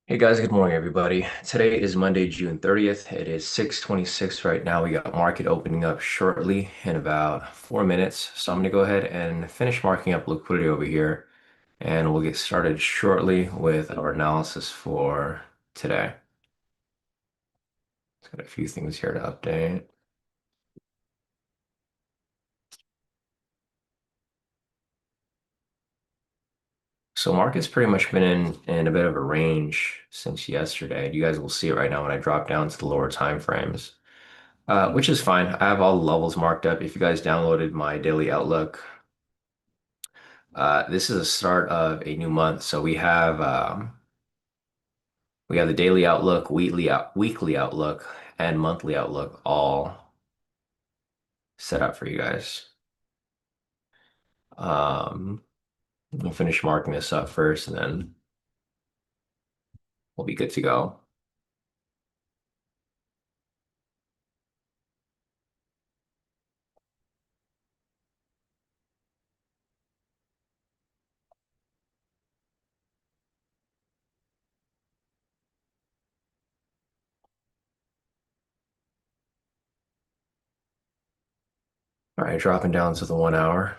Hey guys, good morning everybody. Today is Monday, June 30th. It is 6:26 right now. We got market opening up shortly in about 4 minutes. So I'm gonna go ahead and finish marking up liquidity over here and we'll get started shortly with our analysis for today. It's got a few things here to update. So market's pretty much been in a bit of a range since yesterday. You guys will see it right now when I drop down to the lower time frames. Which is fine. I have all the levels marked up. If you guys downloaded my daily outlook, this is a start of a new month. So we have the daily outlook, weekly outlook, and monthly outlook all set up for you guys. Um, we'll finish marking this up first, and then we'll be good to go. All right, dropping down to the 1 hour.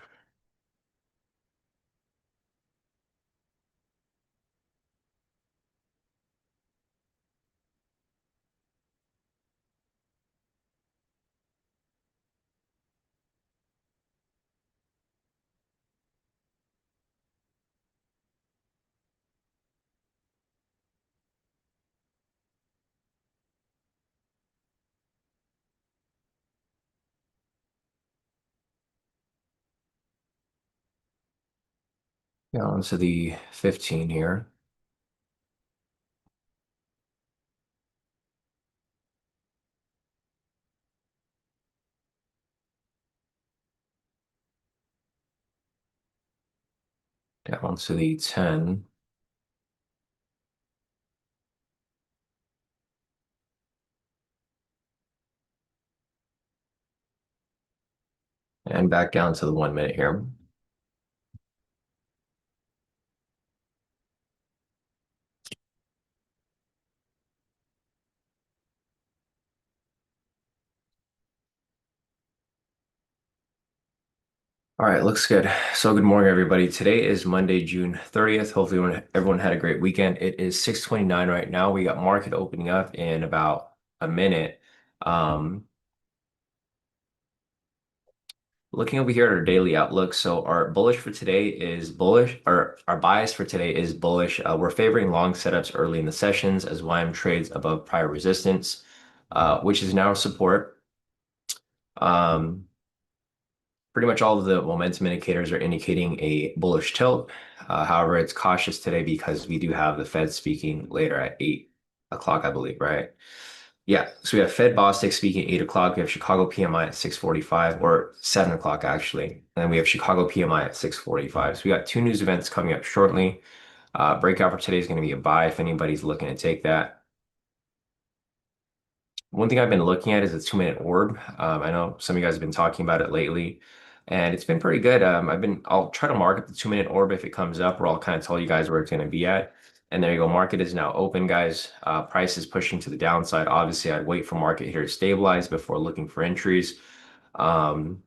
Down to the 15 here. Down to the 10. And back down to the 1 minute here. All right, looks good. So good morning, everybody. Today is Monday, June 30th. Hopefully everyone had a great weekend. It is 6:29 right now. We got market opening up in about a minute. Um, Looking over here at our daily outlook. So our bullish for today is bullish, or our bias for today is bullish. We're favoring long setups early in the sessions as YM trades above prior resistance, which is now support. Um, Pretty much all of the momentum indicators are indicating a bullish tilt. However, it's cautious today because we do have the Fed speaking later at 8 o'clock, I believe, right? Yeah, so we have Fed Bostic speaking at 8 o'clock. We have Chicago PMI at 6:45, or 7 o'clock actually. And then we have Chicago PMI at 6:45. So we got two news events coming up shortly. Breakout for today is going to be a buy if anybody's looking to take that. One thing I've been looking at is a 2 minute orb. I know some of you guys have been talking about it lately, and it's been pretty good. I'll try to market the 2 minute orb if it comes up, or I'll kind of tell you guys where it's going to be at. And there you go. Market is now open, guys. Price is pushing to the downside. Obviously, I'd wait for market here to stabilize before looking for entries. Um,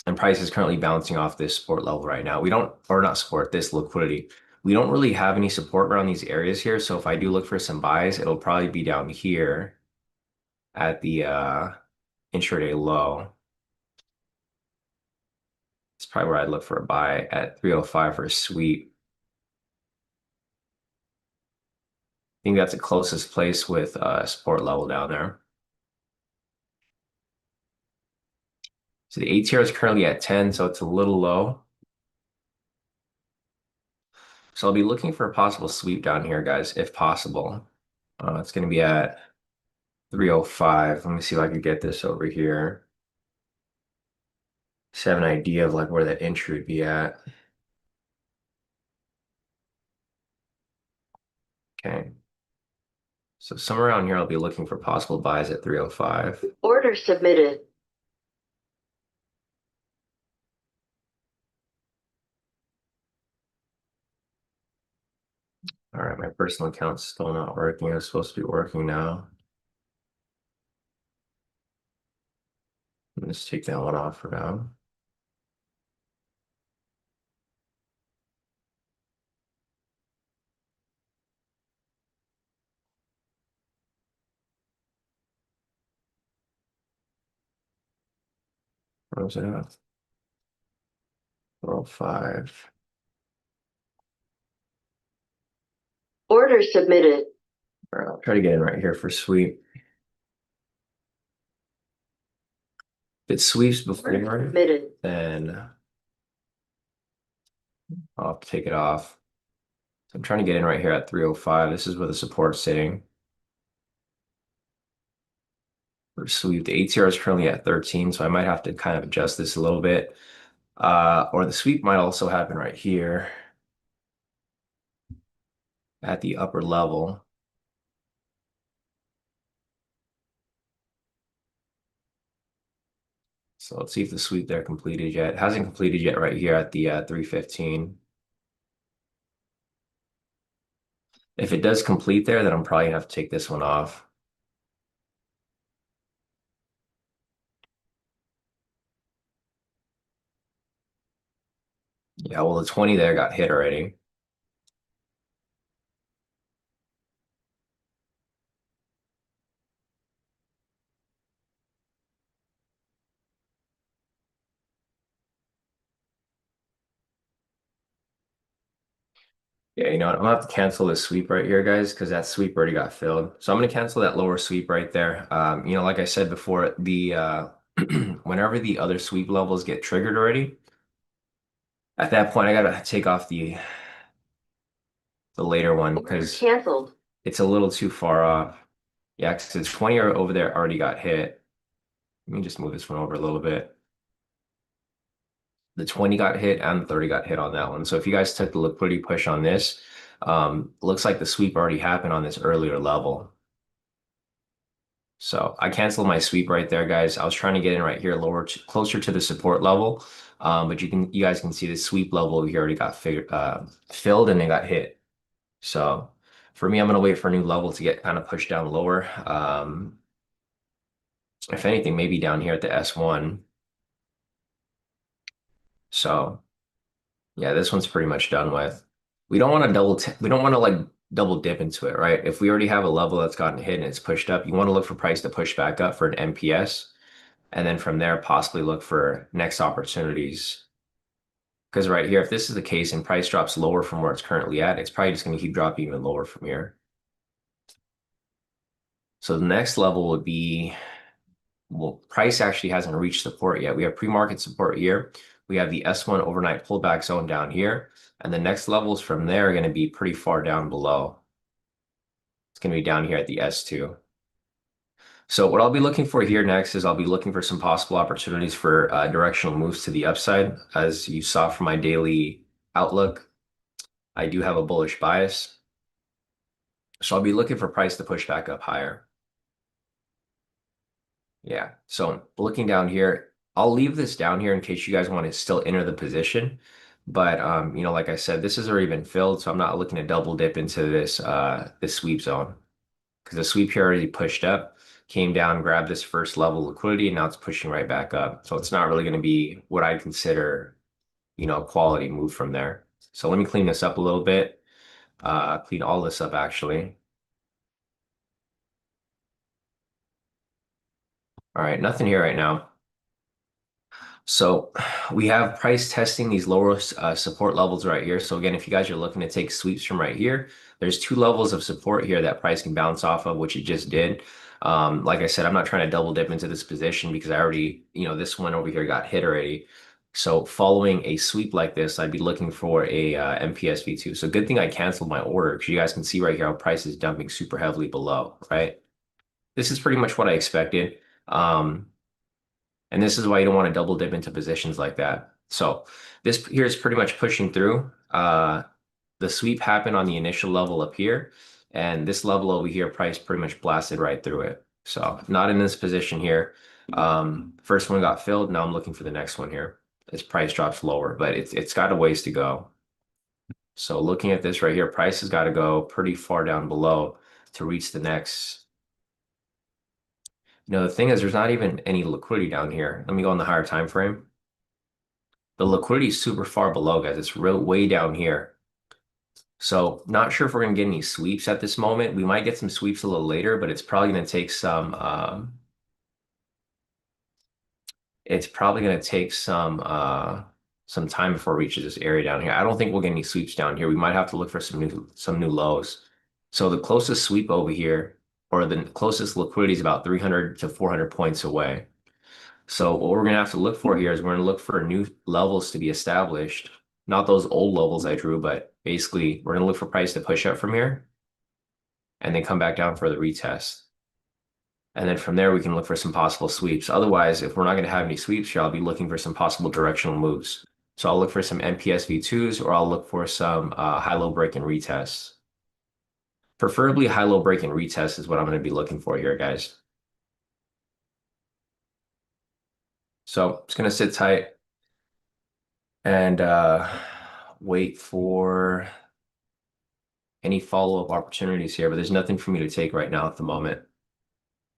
and price is currently bouncing off this support level right now. We don't, or not support, this liquidity. We don't really have any support around these areas here. So if I do look for some buys, it'll probably be down here at the intraday low. It's probably where I'd look for a buy at 305 for a sweep. I think that's the closest place with support level down there. So the ATR is currently at 10, so it's a little low. So I'll be looking for a possible sweep down here, guys, if possible. It's going to be at 305. Let me see if I can get this over here. Just have an idea of like where that entry would be at. Okay. So somewhere around here, I'll be looking for possible buys at 305. Order submitted. All right, my personal account's still not working. It's supposed to be working now. Let's take that one off for now. What was it at? 405. Order submitted. All right, I'll try to get in right here for sweep. If it sweeps before, Submitted. then I'll have to take it off. So I'm trying to get in right here at 305. This is where the support's sitting. For sweep, the ATR is currently at 13, so I might have to kind of adjust this a little bit. Or the sweep might also happen right here at the upper level. So let's see if the sweep there completed yet. It hasn't completed yet right here at the 315. If it does complete there, then I'm probably gonna have to take this one off. Yeah, well, the 20 there got hit already. Yeah, you know what? I'm gonna have to cancel this sweep right here, guys, because that sweep already got filled. So I'm gonna cancel that lower sweep right there. Like I said before, the whenever the other sweep levels get triggered already, at that point I gotta take off the later one because Canceled. it's a little too far off. Yeah, because the 20 over there already got hit. Let me just move this one over a little bit. The 20 got hit and the 30 got hit on that one. So if you guys took the liquidity push on this, looks like the sweep already happened on this earlier level. So I canceled my sweep right there, guys. I was trying to get in right here, closer to the support level. But you guys can see the sweep level here already got filled and it got hit. So for me, I'm gonna wait for a new level to get kind of pushed down lower. If anything, maybe down here at the S1. So yeah, this one's pretty much done with. We don't want to we don't want to like double dip into it, right? If we already have a level that's gotten hit and it's pushed up, you want to look for price to push back up for an MPS, and then from there possibly look for next opportunities. Because right here, if this is the case and price drops lower from where it's currently at, it's probably just going to keep dropping even lower from here. So the next level would be, well, price actually hasn't reached support yet. We have pre-market support here. We have the S1 overnight pullback zone down here. And the next levels from there are going to be pretty far down below. It's going to be down here at the S2. So what I'll be looking for here next is I'll be looking for some possible opportunities for directional moves to the upside. As you saw from my daily outlook, I do have a bullish bias. So I'll be looking for price to push back up higher. Yeah. So looking down here, I'll leave this down here in case you guys want to still enter the position. But like I said, this has already been filled, so I'm not looking to double dip into this sweep zone because the sweep here already pushed up, came down, grabbed this first level liquidity, and now it's pushing right back up. So it's not really going to be what I'd consider, a quality move from there. So let me clean this up a little bit. Clean all this up actually. All right, nothing here right now. So we have price testing these lower support levels right here. So again, if you guys are looking to take sweeps from right here, there's two levels of support here that price can bounce off of, which it just did. Like I said, I'm not trying to double dip into this position because I already, this one over here got hit already. So following a sweep like this, I'd be looking for a MPS V2. So good thing I canceled my order because you guys can see right here how price is dumping super heavily below, right? This is pretty much what I expected. And this is why you don't want to double dip into positions like that. So this here is pretty much pushing through. The sweep happened on the initial level up here. And this level over here, price pretty much blasted right through it. So not in this position here. First one got filled. Now I'm looking for the next one here. This price drops lower, but it's got a ways to go. So looking at this right here, price has got to go pretty far down below to reach the next. The thing is, there's not even any liquidity down here. Let me go on the higher time frame. The liquidity is super far below, guys. It's real way down here. So not sure if we're gonna get any sweeps at this moment. We might get some sweeps a little later, but it's probably gonna take some time before it reaches this area down here. I don't think we'll get any sweeps down here. We might have to look for some new lows. So the closest sweep over here, or the closest liquidity is about 300 to 400 points away. So what we're going to have to look for here is we're going to look for new levels to be established. Not those old levels I drew, but basically we're going to look for price to push up from here and then come back down for the retest. And then from there, we can look for some possible sweeps. Otherwise, if we're not going to have any sweeps here, I'll be looking for some possible directional moves. So I'll look for some MPS V2s or I'll look for some high-low break and retests. Preferably high-low break and retest is what I'm going to be looking for here, guys. So it's going to sit tight and wait for any follow-up opportunities here, but there's nothing for me to take right now at the moment.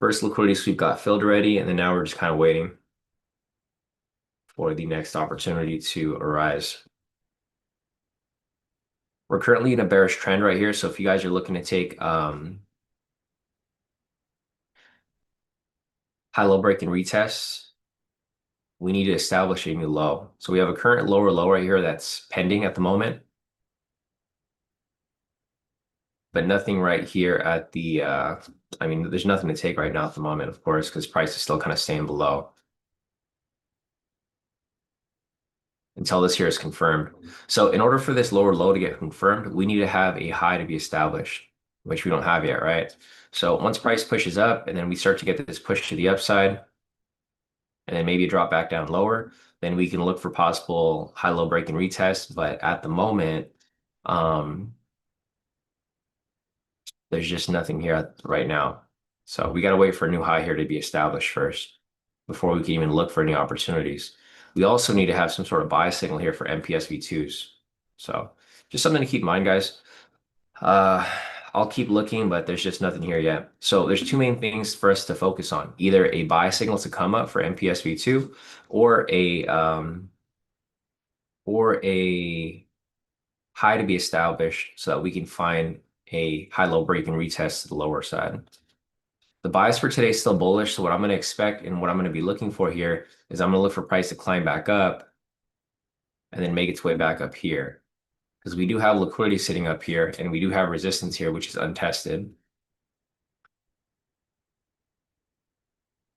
First liquidity sweep got filled already, and then now we're just kind of waiting for the next opportunity to arise. We're currently in a bearish trend right here, so if you guys are looking to take high-low break and retests, we need to establish a new low. So we have a current lower low right here that's pending at the moment, but nothing right here at the, I mean, there's nothing to take right now at the moment, of course, because price is still kind of staying below until this here is confirmed. So in order for this lower low to get confirmed, we need to have a high to be established, which we don't have yet, right? So once price pushes up and then we start to get this push to the upside and then maybe a drop back down lower, then we can look for possible high-low break and retest. But at the moment, there's just nothing here right now. So we got to wait for a new high here to be established first before we can even look for any opportunities. We also need to have some sort of buy signal here for MPS V2s. So just something to keep in mind, guys. I'll keep looking, but there's just nothing here yet. So there's two main things for us to focus on: either a buy signal to come up for MPS V2 or a high to be established so that we can find a high-low break and retest to the lower side. The bias for today is still bullish, so what I'm going to expect and what I'm going to be looking for here is I'm going to look for price to climb back up and then make its way back up here, because we do have liquidity sitting up here and we do have resistance here, which is untested.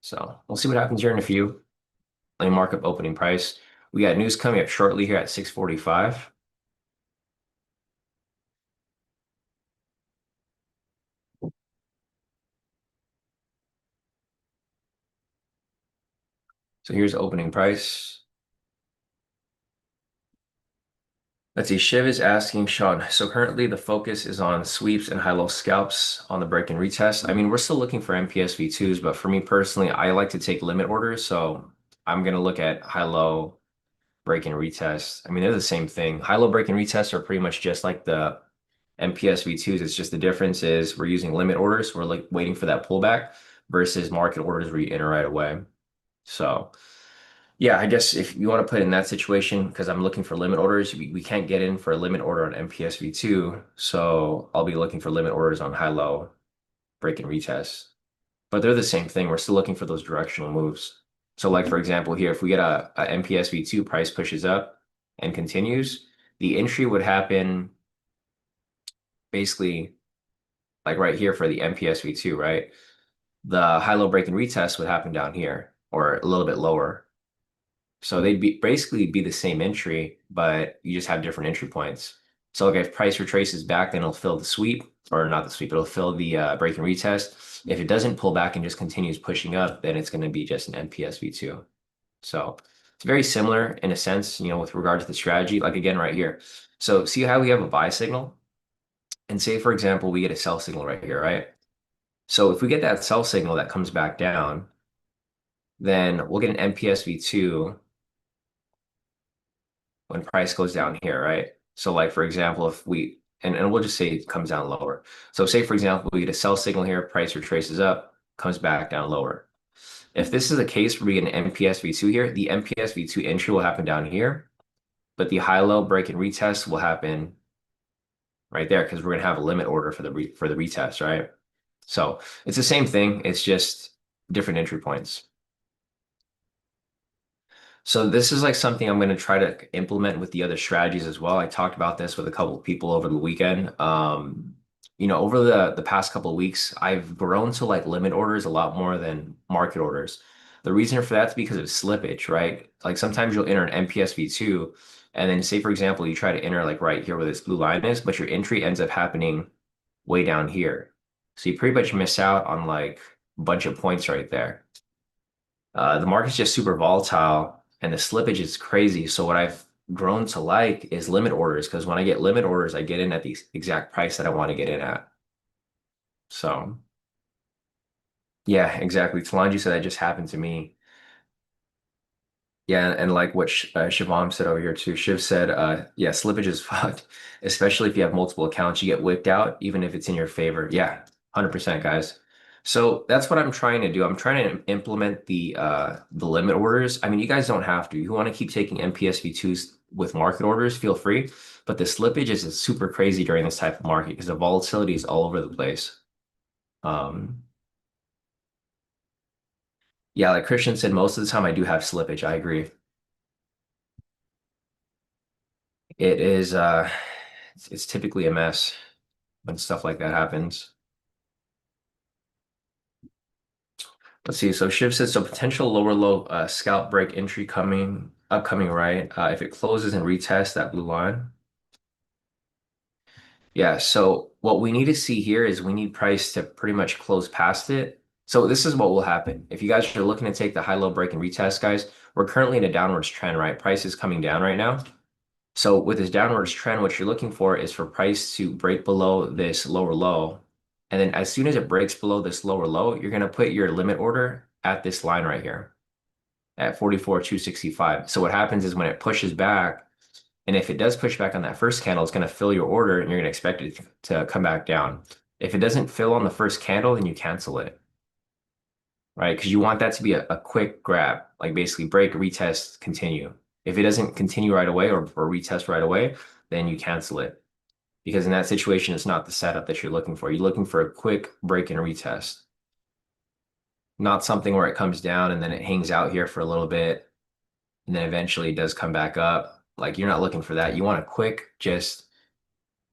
So we'll see what happens here in a few. Let me mark up opening price. We got news coming up shortly here at 6:45. So here's opening price. Let's see, Shiv is asking Sean. So currently the focus is on sweeps and high-low scalps on the break and retest. I mean, we're still looking for MPS V2s, but for me personally, I like to take limit orders. So I'm going to look at high-low break and retest. I mean, they're the same thing. High-low break and retest are pretty much just like the MPS V2s. It's just the difference is we're using limit orders. We're like waiting for that pullback versus market orders where you enter right away. So yeah, I guess if you want to put it in that situation, because I'm looking for limit orders, we can't get in for a limit order on MPS V2. So I'll be looking for limit orders on high-low break and retest. But they're the same thing. We're still looking for those directional moves. So like, for example, here, if we get a MPS V2 price pushes up and continues, the entry would happen basically like right here for the MPS V2, right? The high-low break and retest would happen down here or a little bit lower. So they'd be basically be the same entry, but you just have different entry points. So like if price retraces back, then it'll fill the sweep, or not the sweep, it'll fill the break and retest. If it doesn't pull back and just continues pushing up, then it's going to be just an MPS V2. So it's very similar in a sense, with regard to the strategy, like again right here. So see how we have a buy signal? And say, for example, we get a sell signal right here, right? So if we get that sell signal that comes back down, then we'll get an MPSV2 when price goes down here, right? So like for example, if we and we'll just say it comes down lower. So say for example, we get a sell signal here, price retraces up, comes back down lower. If this is the case where we get an MPSV2 here, the MPSV2 entry will happen down here, but the high-low break and retest will happen right there because we're gonna have a limit order for the retest, right? So it's the same thing, it's just different entry points. So this is like something I'm going to try to implement with the other strategies as well. I talked about this with a couple of people over the weekend. Over the past couple of weeks, I've grown to like limit orders a lot more than market orders. The reason for that is because of slippage, right? Like sometimes you'll enter an MPSV2, and then say for example, you try to enter like right here where this blue line is, but your entry ends up happening way down here. So you pretty much miss out on like a bunch of points right there. The market's just super volatile and the slippage is crazy. So what I've grown to like is limit orders because when I get limit orders, I get in at the exact price that I want to get in at. So yeah, exactly. Talanji said that just happened to me. Yeah, and like what Shivam said over here too. Shiv said, yeah, slippage is fucked, especially if you have multiple accounts, you get wicked out, even if it's in your favor. Yeah, 100% guys. So that's what I'm trying to do. I'm trying to implement the limit orders. I mean, you guys don't have to. You want to keep taking MPSV2s with market orders, feel free. But the slippage is super crazy during this type of market because the volatility is all over the place. Um, yeah, like Christian said, most of the time I do have slippage. I agree. It is it's typically a mess when stuff like that happens. Let's see. So Shiv says so potential lower low scalp break entry coming upcoming, right? If it closes and retests that blue line. Yeah, so what we need to see here is we need price to pretty much close past it. So this is what will happen. If you guys are looking to take the high low break and retest, guys, we're currently in a downwards trend, right? Price is coming down right now. So with this downwards trend, what you're looking for is for price to break below this lower low. And then as soon as it breaks below this lower low, you're going to put your limit order at this line right here at 44,265. So what happens is when it pushes back, and if it does push back on that first candle, it's going to fill your order and you're going to expect it to come back down. If it doesn't fill on the first candle, then you cancel it, right? Because you want that to be a quick grab, like basically break, retest, continue. If it doesn't continue right away or retest right away, then you cancel it. Because in that situation, it's not the setup that you're looking for. You're looking for a quick break and retest, not something where it comes down and then it hangs out here for a little bit and then eventually it does come back up. Like you're not looking for that. You want a quick, just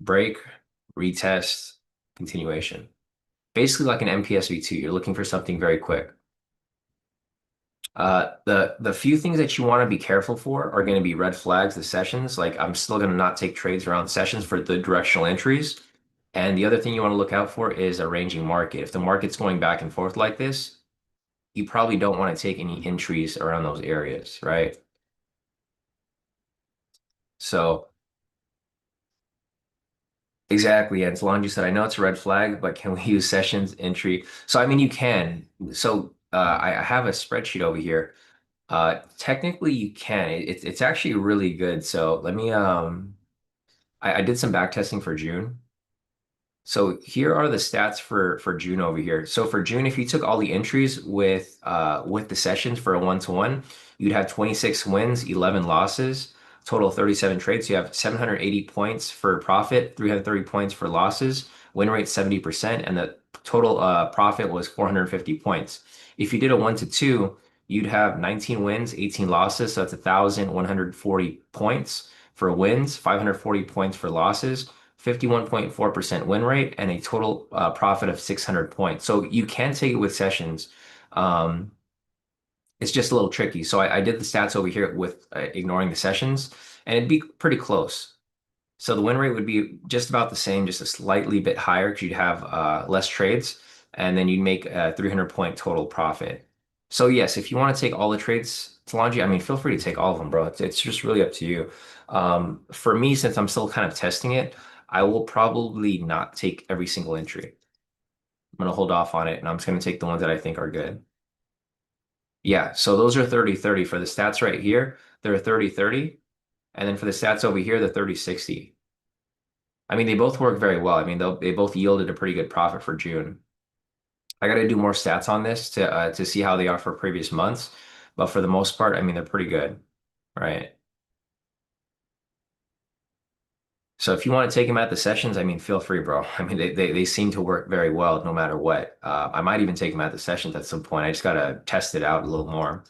break, retest, continuation. Basically like an MPSV2. You're looking for something very quick. The few things that you want to be careful for are going to be red flags, the sessions. Like I'm still going to not take trades around sessions for the directional entries. And the other thing you want to look out for is a ranging market. If the market's going back and forth like this, you probably don't want to take any entries around those areas, right? So exactly. And Solange said, I know it's a red flag, but can we use sessions entry? So I mean you can. So I have a spreadsheet over here. Technically you can. It's actually really good. So let me I did some back testing for June. So here are the stats for June over here. So for June, if you took all the entries with the sessions for a one-to-one, you'd have 26 wins, 11 losses, total 37 trades. So you have 780 points for profit, 330 points for losses, win rate 70%, and the total profit was 450 points. If you did a one-to-two, you'd have 19 wins, 18 losses, so that's 1,140 points for wins, 540 points for losses. 51.4% win rate and a total profit of 600 points. So you can take it with sessions. Um, it's just a little tricky. So I did the stats over here with ignoring the sessions, and it'd be pretty close. So the win rate would be just about the same, just a slightly bit higher because you'd have less trades, and then you'd make a 300 point total profit. So yes, if you want to take all the trades, Talanji, I mean, feel free to take all of them, bro. It's just really up to you. For me, since I'm still kind of testing it, I will probably not take every single entry. I'm going to hold off on it, and I'm just going to take the ones that I think are good. Yeah, so those are 30-30 for the stats right here. They're 30-30. And then for the stats over here, they're 30-60. I mean, they both work very well. I mean, they both yielded a pretty good profit for June. I got to do more stats on this to see how they are for previous months. But for the most part, I mean, they're pretty good, right? So if you want to take them at the sessions, I mean, feel free, bro. I mean, they seem to work very well no matter what. I might even take them at the sessions at some point. I just got to test it out a little more.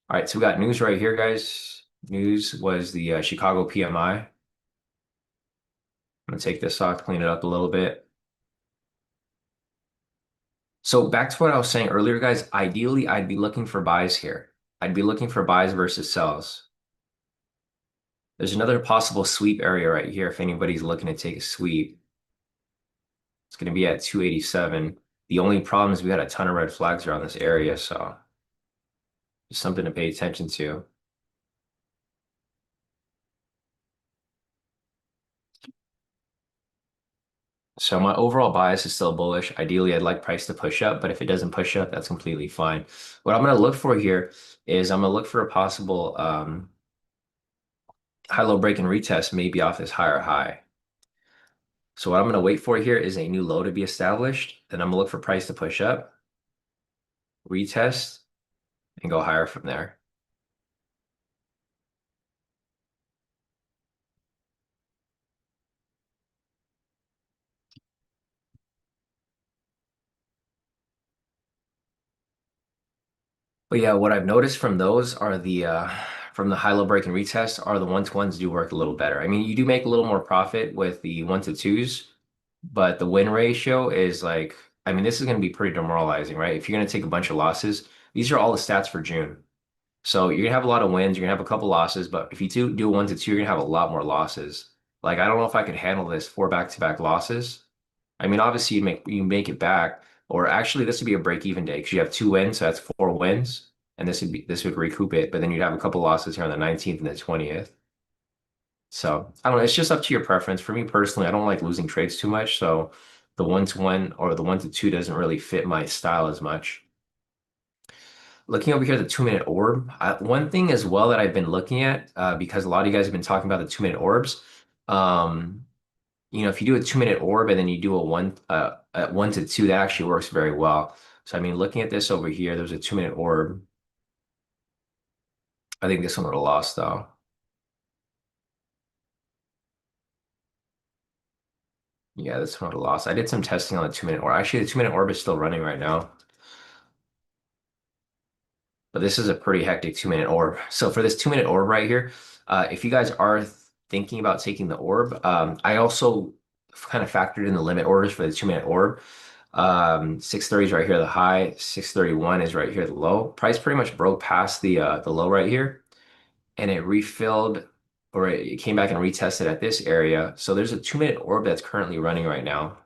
All right, so we got news right here, guys. News was the Chicago PMI. I'm gonna take this off, clean it up a little bit. So back to what I was saying earlier, guys, ideally I'd be looking for buys here. I'd be looking for buys versus sells. There's another possible sweep area right here if anybody's looking to take a sweep. It's going to be at 287. The only problem is we got a ton of red flags around this area, so just something to pay attention to. So my overall bias is still bullish. Ideally, I'd like price to push up, but if it doesn't push up, that's completely fine. What I'm going to look for here is I'm going to look for a possible high-low break and retest maybe off this higher high. So what I'm going to wait for here is a new low to be established. Then I'm going to look for price to push up, retest, and go higher from there. But yeah, what I've noticed from those are the from the high-low break and retest are the one-to-ones do work a little better. I mean, you do make a little more profit with the one-to-twos, but the win ratio is like, I mean, this is going to be pretty demoralizing, right? If you're going to take a bunch of losses, these are all the stats for June. So you're gonna have a lot of wins, you're gonna have a couple losses, but if you do a one to two, you're gonna have a lot more losses. Like I don't know if I could handle this four back-to-back losses. I mean, obviously you make it back, or actually this would be a break-even day because you have two wins, so that's four wins, and this would recoup it. But then you'd have a couple losses here on the 19th and the 20th. So I don't know. It's just up to your preference. For me personally, I don't like losing trades too much, so the one to one or the one to two doesn't really fit my style as much. Looking over here at the 2 minute orb, one thing as well that I've been looking at, because a lot of you guys have been talking about the 2 minute orbs. Um, if you do a 2 minute orb and then you do a one to two, that actually works very well. So I mean, looking at this over here, there's a 2 minute orb. I think this one would have lost though. Yeah, this one would have lost. I did some testing on the 2 minute orb. Actually, the 2 minute orb is still running right now. But this is a pretty hectic 2 minute orb. So for this 2 minute orb right here, if you guys are thinking about taking the orb, I also kind of factored in the limit orders for the 2 minute orb. 630 is right here, the high. 631 is right here, the low. Price pretty much broke past the low right here, and it refilled or it came back and retested at this area. So there's a 2 minute orb that's currently running right now.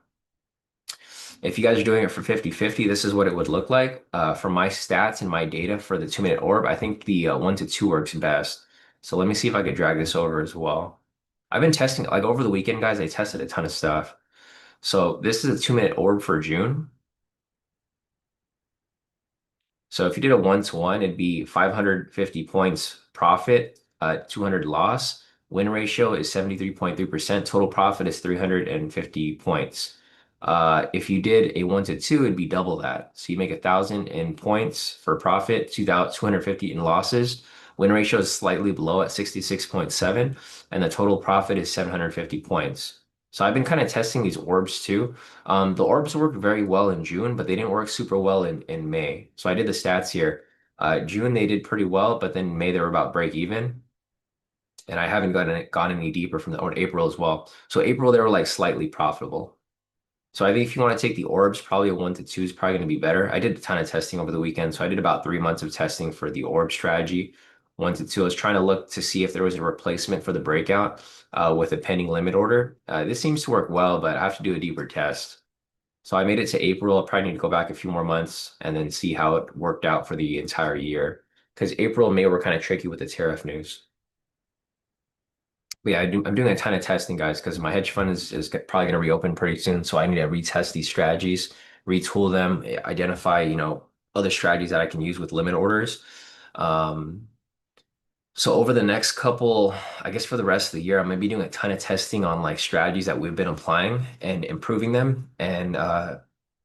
If you guys are doing it for 50-50, this is what it would look like. For my stats and my data for the 2 minute orb, I think the one to two works best. So let me see if I could drag this over as well. I've been testing, like over the weekend, guys, I tested a ton of stuff. So this is a 2 minute orb for June. So if you did a one-to-one, it'd be 550 points profit, 200 loss. Win ratio is 73.3%. Total profit is 350 points. If you did a one to two, it'd be double that. So you make 1,000 in points for profit, 250 in losses. Win ratio is slightly below at 66.7, and the total profit is 750 points. So I've been kind of testing these orbs too. The orbs worked very well in June, but they didn't work super well in May. So I did the stats here. June they did pretty well, but then May they were about break even. And I haven't gone any deeper from the or April as well. So April they were like slightly profitable. So I think if you want to take the orbs, probably a one to two is probably going to be better. I did a ton of testing over the weekend, so I did about 3 months of testing for the orb strategy. One to two, I was trying to look to see if there was a replacement for the breakout with a pending limit order. This seems to work well, but I have to do a deeper test. So I made it to April. I'll probably need to go back a few more months and then see how it worked out for the entire year. Because April and May were kind of tricky with the tariff news. But yeah, I'm doing a ton of testing, guys, because my hedge fund is probably going to reopen pretty soon. So I need to retest these strategies, retool them, identify, other strategies that I can use with limit orders. Um, so over the next couple, I guess for the rest of the year, I'm going to be doing a ton of testing on like strategies that we've been applying and improving them and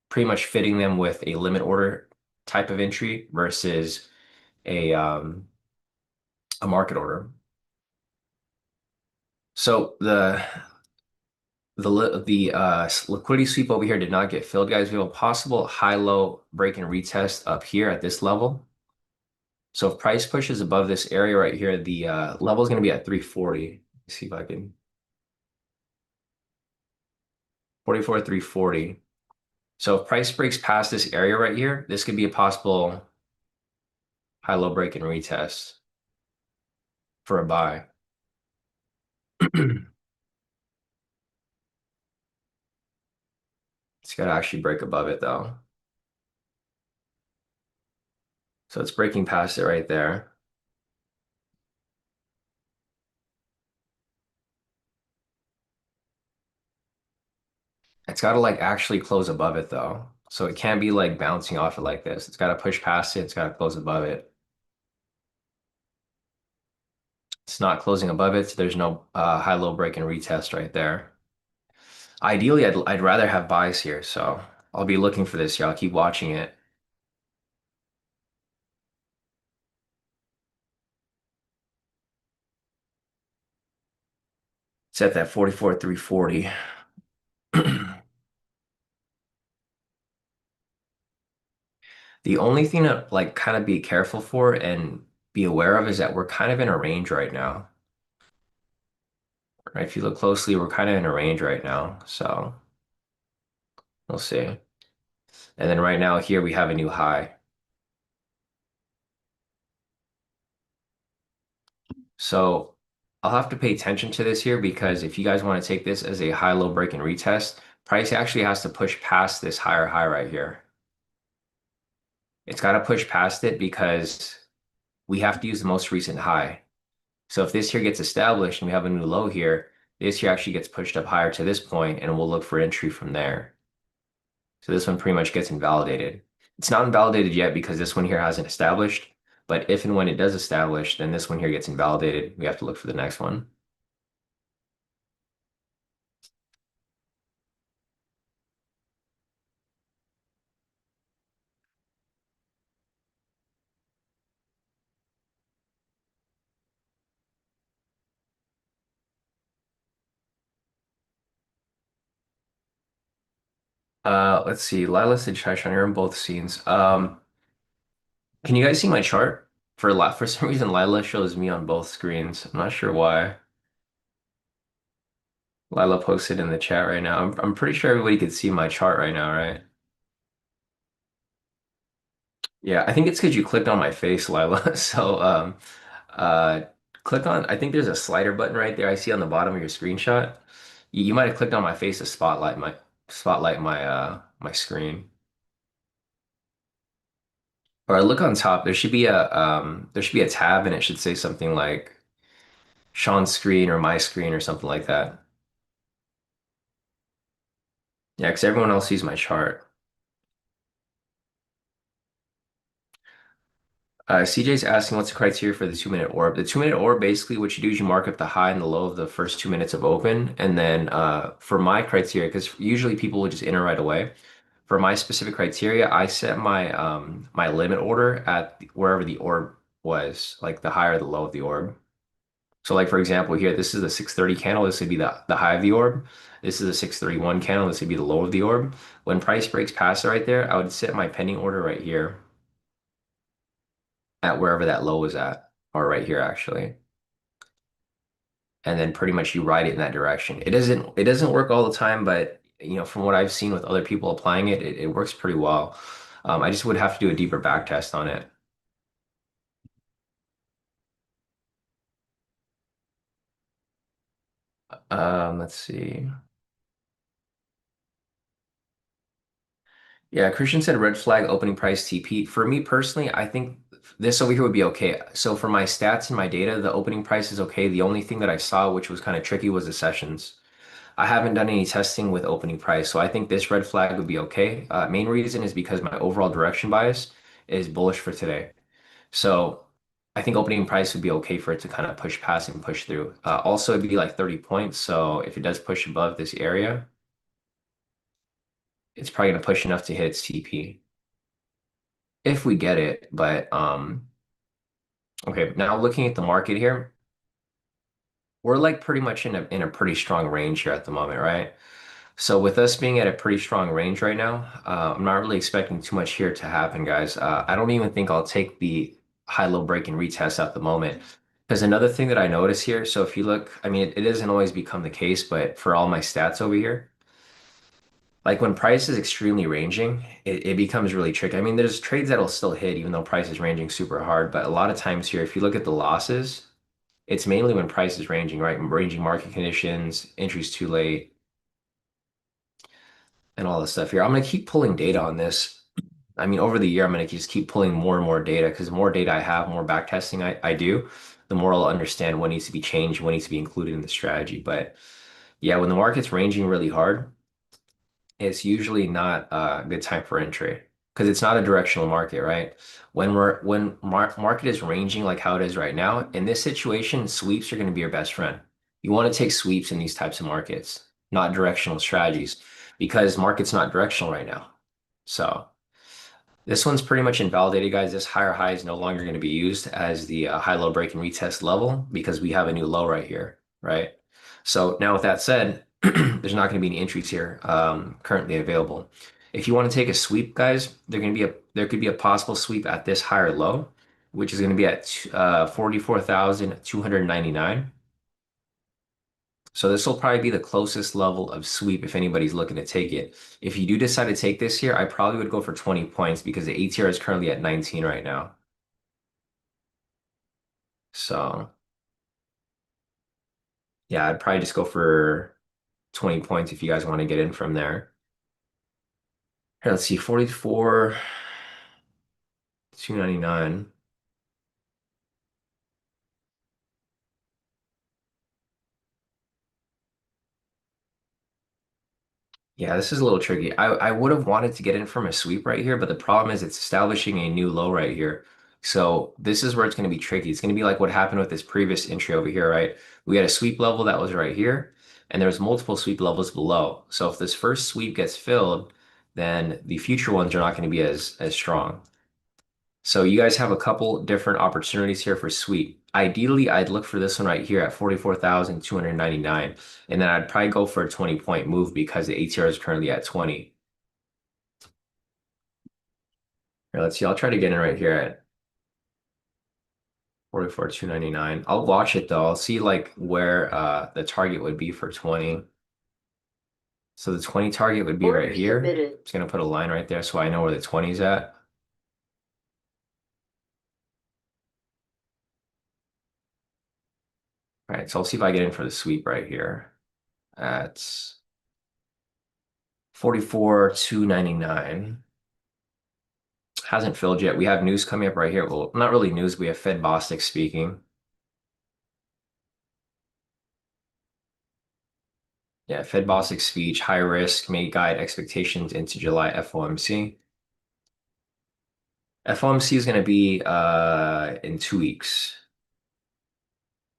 pretty much fitting them with a limit order type of entry versus a market order. So the liquidity sweep over here did not get filled, guys. We have a possible high-low break and retest up here at this level. So if price pushes above this area right here, the level is going to be at 340. Let's see if I can 44, 340. So if price breaks past this area right here, this could be a possible high-low break and retest for a buy. It's got to actually break above it though. So it's breaking past it right there. It's got to like actually close above it though. So it can't be like bouncing off it like this. It's got to push past it. It's got to close above it. It's not closing above it, so there's no high-low break and retest right there. Ideally, I'd rather have buys here, so I'll be looking for this, y'all. Keep watching it. It's at that 44, 340. The only thing to like kind of be careful for and be aware of is that we're kind of in a range right now. Right? If you look closely, we're kind of in a range right now. So we'll see. And then right now here we have a new high. So I'll have to pay attention to this here because if you guys want to take this as a high-low break and retest, price actually has to push past this higher high right here. It's got to push past it because we have to use the most recent high. So if this here gets established and we have a new low here, this here actually gets pushed up higher to this point and we'll look for entry from there. So this one pretty much gets invalidated. It's not invalidated yet because this one here hasn't established, but if and when it does establish, then this one here gets invalidated. We have to look for the next one. Let's see. Lila said Shai you're in both scenes. Can you guys see my chart? For some reason, Lila shows me on both screens. I'm not sure why. Lila posted in the chat right now. I'm pretty sure everybody could see my chart right now, right? Yeah, I think it's because you clicked on my face, Lila. So uh click on I think there's a slider button right there I see on the bottom of your screenshot. You might have clicked on my face to spotlight my screen. Or look on top. There should be a tab and it should say something like Sean's screen or my screen or something like that. Yeah, because everyone else sees my chart. CJ's asking what's the criteria for the 2 minute orb. The 2 minute orb, basically what you do is you mark up the high and the low of the first 2 minutes of open. And then for my criteria, because usually people will just enter right away. For my specific criteria, I set my limit order at wherever the orb was, like the high or the low of the orb. So like for example here, this is the 630 candle. This would be the high of the orb. This is a 631 candle. This would be the low of the orb. When price breaks past it right there, I would set my pending order right here at wherever that low is at, or right here actually. And then pretty much you ride it in that direction. It doesn't work all the time, but from what I've seen with other people applying it, it works pretty well. I just would have to do a deeper back test on it. Let's see. Yeah, Christian said red flag opening price TP. For me personally, I think this over here would be okay. So for my stats and my data, the opening price is okay. The only thing that I saw, which was kind of tricky, was the sessions. I haven't done any testing with opening price, so I think this red flag would be okay. Main reason is because my overall direction bias is bullish for today. So I think opening price would be okay for it to kind of push past and push through. Also, it'd be like 30 points. So if it does push above this area, it's probably going to push enough to hit its TP if we get it. But okay, now looking at the market here, we're like pretty much in a pretty strong range here at the moment, right? So with us being at a pretty strong range right now, I'm not really expecting too much here to happen, guys. I don't even think I'll take the high-low break and retest at the moment. Because another thing that I notice here, so if you look, I mean, it doesn't always become the case, but for all my stats over here, like when price is extremely ranging, it becomes really tricky. I mean, there's trades that'll still hit even though price is ranging super hard, but a lot of times here, if you look at the losses, it's mainly when price is ranging, right? Ranging market conditions, entries too late, and all this stuff here. I'm going to keep pulling data on this. I mean, over the year, I'm going to just keep pulling more and more data because the more data I have, more back testing I do, the more I'll understand what needs to be changed, what needs to be included in the strategy. But yeah, when the market's ranging really hard, it's usually not a good time for entry because it's not a directional market, right? When market is ranging like how it is right now, in this situation, sweeps are going to be your best friend. You want to take sweeps in these types of markets, not directional strategies, because market's not directional right now. So. This one's pretty much invalidated, guys. This higher high is no longer going to be used as the high-low break and retest level because we have a new low right here, right? So now with that said, there's not going to be any entries here currently available. If you want to take a sweep, guys, there could be a possible sweep at this higher low, which is going to be at 44,299. So this will probably be the closest level of sweep if anybody's looking to take it. If you do decide to take this here, I probably would go for 20 points because the ATR is currently at 19 right now. So yeah, I'd probably just go for 20 points if you guys want to get in from there. Here, let's see, 44, 299. Yeah, this is a little tricky. I would have wanted to get in from a sweep right here, but the problem is it's establishing a new low right here. So this is where it's going to be tricky. It's going to be like what happened with this previous entry over here, right? We had a sweep level that was right here, and there's multiple sweep levels below. So if this first sweep gets filled, then the future ones are not going to be as strong. So you guys have a couple different opportunities here for sweep. Ideally, I'd look for this one right here at 44,299. And then I'd probably go for a 20-point move because the ATR is currently at 20. Here, let's see. I'll try to get in right here at 44,299. I'll watch it though. I'll see like where the target would be for 20. So the 20 target would be right Order here. submitted. Just gonna put a line right there so I know where the 20 is at. All right, so I'll see if I get in for the sweep right here at 44,299. Hasn't filled yet. We have news coming up right here. Well, not really news. We have Fed Bostic speaking. Yeah, Fed Bostic speech, high risk, may guide expectations into July FOMC. FOMC is going to be in 2 weeks.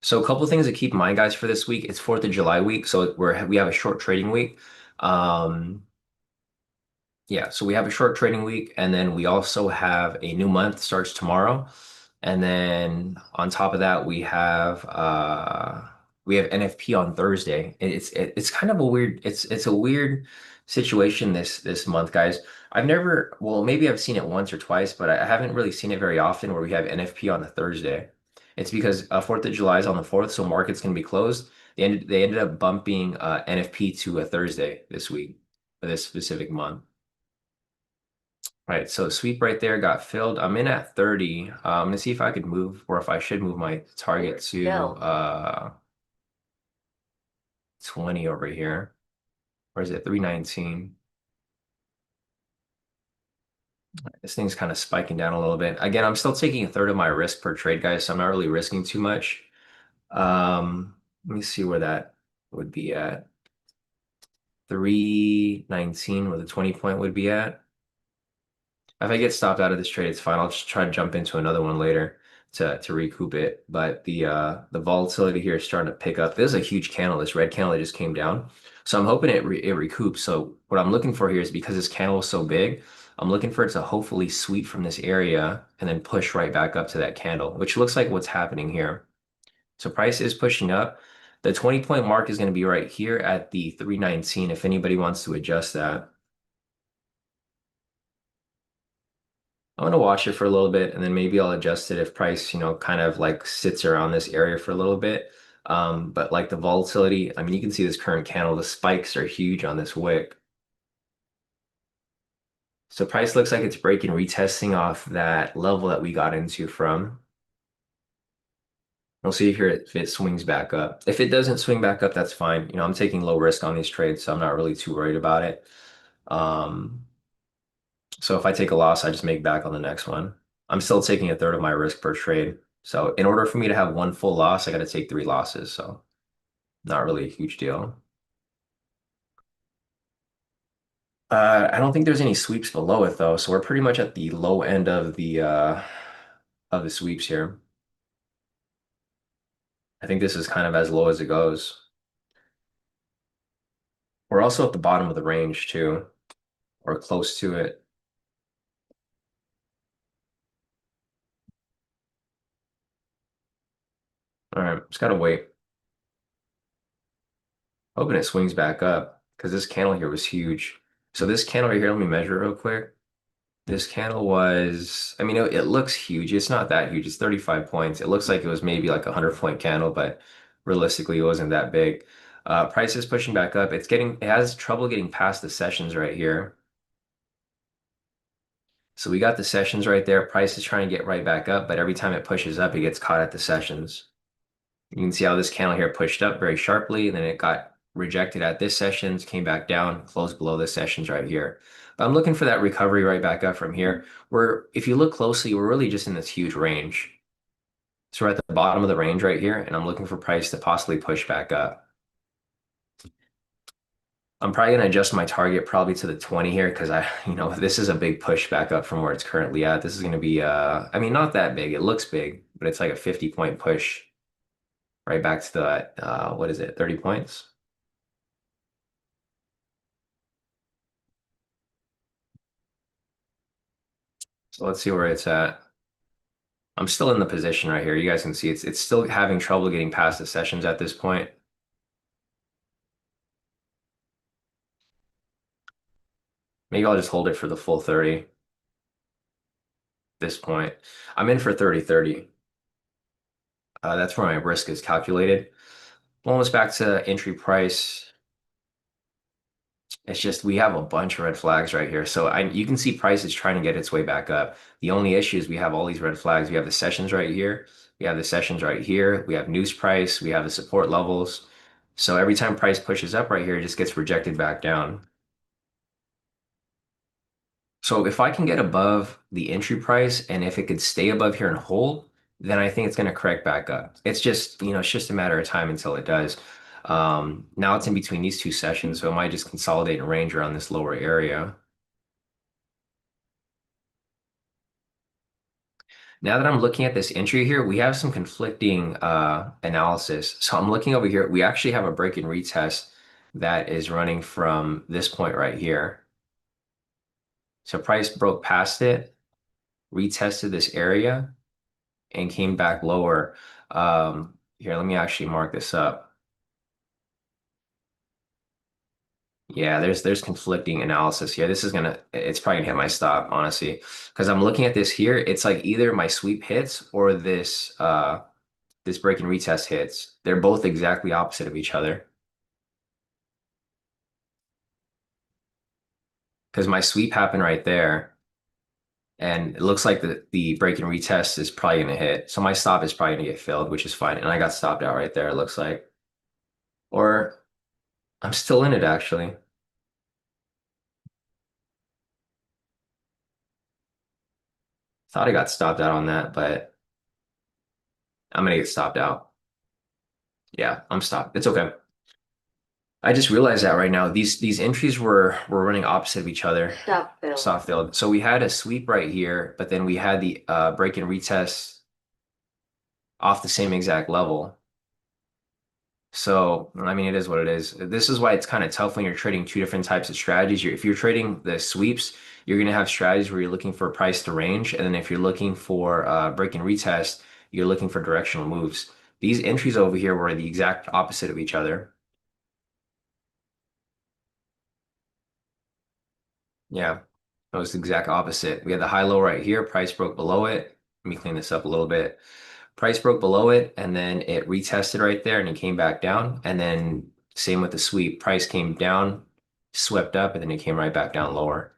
So a couple of things to keep in mind, guys, for this week. It's 4th of July week, so we have a short trading week. Um, Yeah, so we have a short trading week, and then we also have a new month starts tomorrow. And then on top of that, we have NFP on Thursday. It's kind of a weird it's a weird situation this month, guys. I've never well, maybe I've seen it once or twice, but I haven't really seen it very often where we have NFP on the Thursday. It's because 4th of July is on the 4th, so market's gonna be closed. They ended up bumping NFP to a Thursday this week for this specific month. Right, so sweep right there got filled. I'm in at 30. I'm gonna see if I could move or if I should move my target Order to sell. 20 over here. Or is it 319? This thing's kind of spiking down a little bit. Again, I'm still taking a third of my risk per trade, guys, so I'm not really risking too much. Let me see where that would be at. 319, where the 20 point would be at. If I get stopped out of this trade, it's fine. I'll just try to jump into another one later to recoup it. But the volatility here is starting to pick up. This is a huge candle, this red candle that just came down. So I'm hoping it recoups. So what I'm looking for here is because this candle is so big, I'm looking for it to hopefully sweep from this area and then push right back up to that candle, which looks like what's happening here. So price is pushing up. The 20 point mark is going to be right here at the 319 if anybody wants to adjust that. I'm gonna watch it for a little bit and then maybe I'll adjust it if price, kind of like sits around this area for a little bit. But like the volatility, I mean, you can see this current candle, the spikes are huge on this wick. So price looks like it's breaking, retesting off that level that we got into from. We'll see here if it swings back up. If it doesn't swing back up, that's fine. I'm taking low risk on these trades, so I'm not really too worried about it. Um, So if I take a loss, I just make back on the next one. I'm still taking a third of my risk per trade. So in order for me to have one full loss, I got to take three losses. So not really a huge deal. I don't think there's any sweeps below it though. So we're pretty much at the low end of the sweeps here. I think this is kind of as low as it goes. We're also at the bottom of the range too, or close to it. All right, just gotta wait. Hoping it swings back up because this candle here was huge. So this candle right here, let me measure it real quick. This candle was, I mean, it looks huge. It's not that huge. It's 35 points. It looks like it was maybe like a 100 point candle, but realistically, it wasn't that big. Price is pushing back up. It has trouble getting past the sessions right here. So we got the sessions right there. Price is trying to get right back up, but every time it pushes up, it gets caught at the sessions. You can see how this candle here pushed up very sharply, and then it got rejected at this sessions, came back down, closed below the sessions right here. But I'm looking for that recovery right back up from here. If you look closely, we're really just in this huge range. So we're at the bottom of the range right here, and I'm looking for price to possibly push back up. I'm probably going to adjust my target probably to the 20 here because this is a big push back up from where it's currently at. This is going to be, I mean, not that big. It looks big, but it's like a 50 point push right back to the, what is it, 30 points? So let's see where it's at. I'm still in the position right here. You guys can see it's still having trouble getting past the sessions at this point. Maybe I'll just hold it for the full 30 at this point. I'm in for 30-30. That's where my risk is calculated. Almost back to entry price. It's just we have a bunch of red flags right here. So you can see price is trying to get its way back up. The only issue is we have all these red flags. We have the sessions right here. We have the sessions right here. We have news price. We have the support levels. So every time price pushes up right here, it just gets rejected back down. So if I can get above the entry price and if it could stay above here and hold, then I think it's going to correct back up. It's just a matter of time until it does. Now it's in between these two sessions, so it might just consolidate and range around this lower area. Now that I'm looking at this entry here, we have some conflicting analysis. So I'm looking over here. We actually have a break and retest that is running from this point right here. So price broke past it, retested this area, and came back lower. Here, let me actually mark this up. Yeah, there's conflicting analysis here. It's probably gonna hit my stop, honestly, because I'm looking at this here. It's like either my sweep hits or this break and retest hits. They're both exactly opposite of each other. Because my sweep happened right there, and it looks like the break and retest is probably gonna hit. So my stop is probably gonna get filled, which is fine. And I got stopped out right there, it looks like. Or I'm still in it actually. Thought I got stopped out on that, but I'm gonna get stopped out. Yeah, I'm stopped. It's okay. I just realized that right now. These entries were running opposite of each other. Stop failed. Soft failed. So we had a sweep right here, but then we had the break and retest off the same exact level. So, I mean, it is what it is. This is why it's kind of tough when you're trading two different types of strategies. If you're trading the sweeps, you're going to have strategies where you're looking for price to range. And then if you're looking for break and retest, you're looking for directional moves. These entries over here were the exact opposite of each other. Yeah, it was the exact opposite. We had the high low right here. Price broke below it. Let me clean this up a little bit. Price broke below it, and then it retested right there, and it came back down. And then same with the sweep. Price came down, swept up, and then it came right back down lower.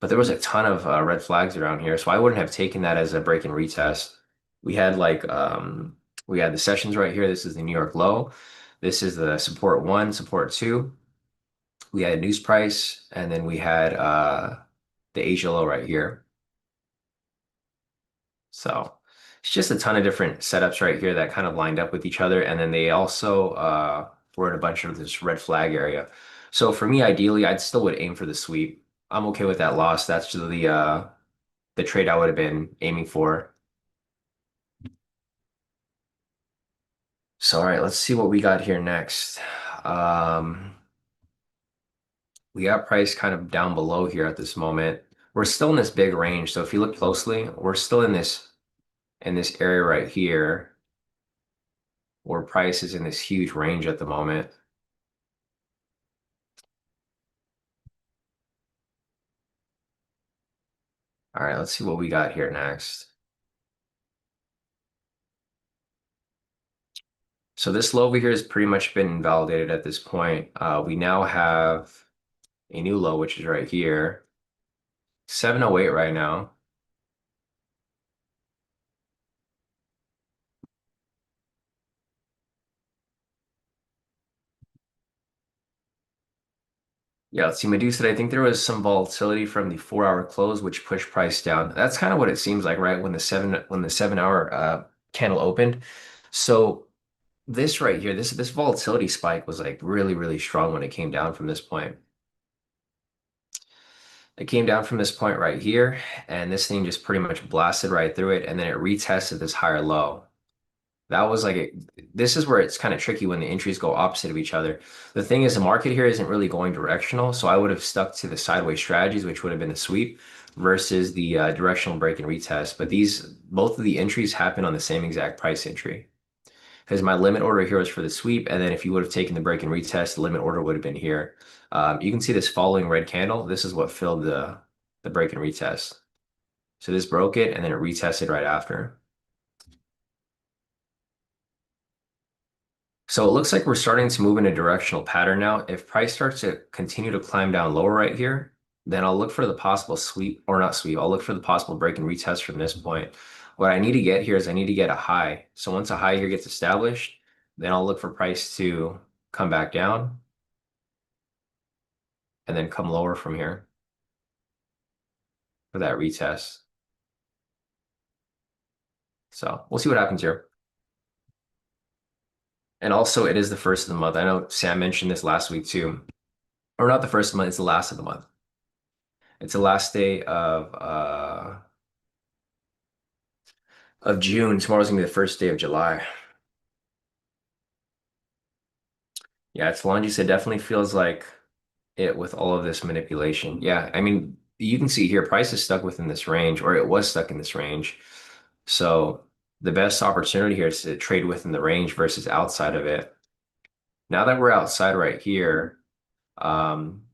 But there was a ton of red flags around here, so I wouldn't have taken that as a break and retest. We had we had the sessions right here. This is the New York low. This is the support one, support two. We had news price, and then we had the Asia low right here. So it's just a ton of different setups right here that kind of lined up with each other. And then they also were in a bunch of this red flag area. So for me, ideally, I'd still would aim for the sweep. I'm okay with that loss. That's the trade I would have been aiming for. So all right, let's see what we got here next. Um, we got price kind of down below here at this moment. We're still in this big range. So if you look closely, we're still in this area right here where price is in this huge range at the moment. All right, let's see what we got here next. So this low over here has pretty much been invalidated at this point. We now have a new low, which is right here, 708 right now. Yeah, let's see, Medusa. I think there was some volatility from the 4 hour close, which pushed price down. That's kind of what it seems like, right? When the 7 hour candle opened. So this right here, this volatility spike was like really strong when it came down from this point. It came down from this point right here, and this thing just pretty much blasted right through it, and then it retested this higher low. That was this is where it's kind of tricky when the entries go opposite of each other. The thing is, the market here isn't really going directional, so I would have stuck to the sideways strategies, which would have been the sweep versus the directional break and retest. But both of the entries happen on the same exact price entry. Because my limit order here was for the sweep, and then if you would have taken the break and retest, the limit order would have been here. You can see this following red candle. This is what filled the break and retest. So this broke it, and then it retested right after. So it looks like we're starting to move in a directional pattern now. If price starts to continue to climb down lower right here, then I'll look for the possible sweep, or not sweep, I'll look for the possible break and retest from this point. What I need to get here is I need to get a high. So once a high here gets established, then I'll look for price to come back down and then come lower from here for that retest. So we'll see what happens here. And also, it is the first of the month. I know Sam mentioned this last week too, or not the first of the month, it's the last of the month. It's the last day of June. Tomorrow's gonna be the first day of July. Yeah, it's Longies. It definitely feels like it with all of this manipulation. Yeah, I mean, you can see here, price is stuck within this range, or it was stuck in this range. So the best opportunity here is to trade within the range versus outside of it. Now that we're outside right here, um,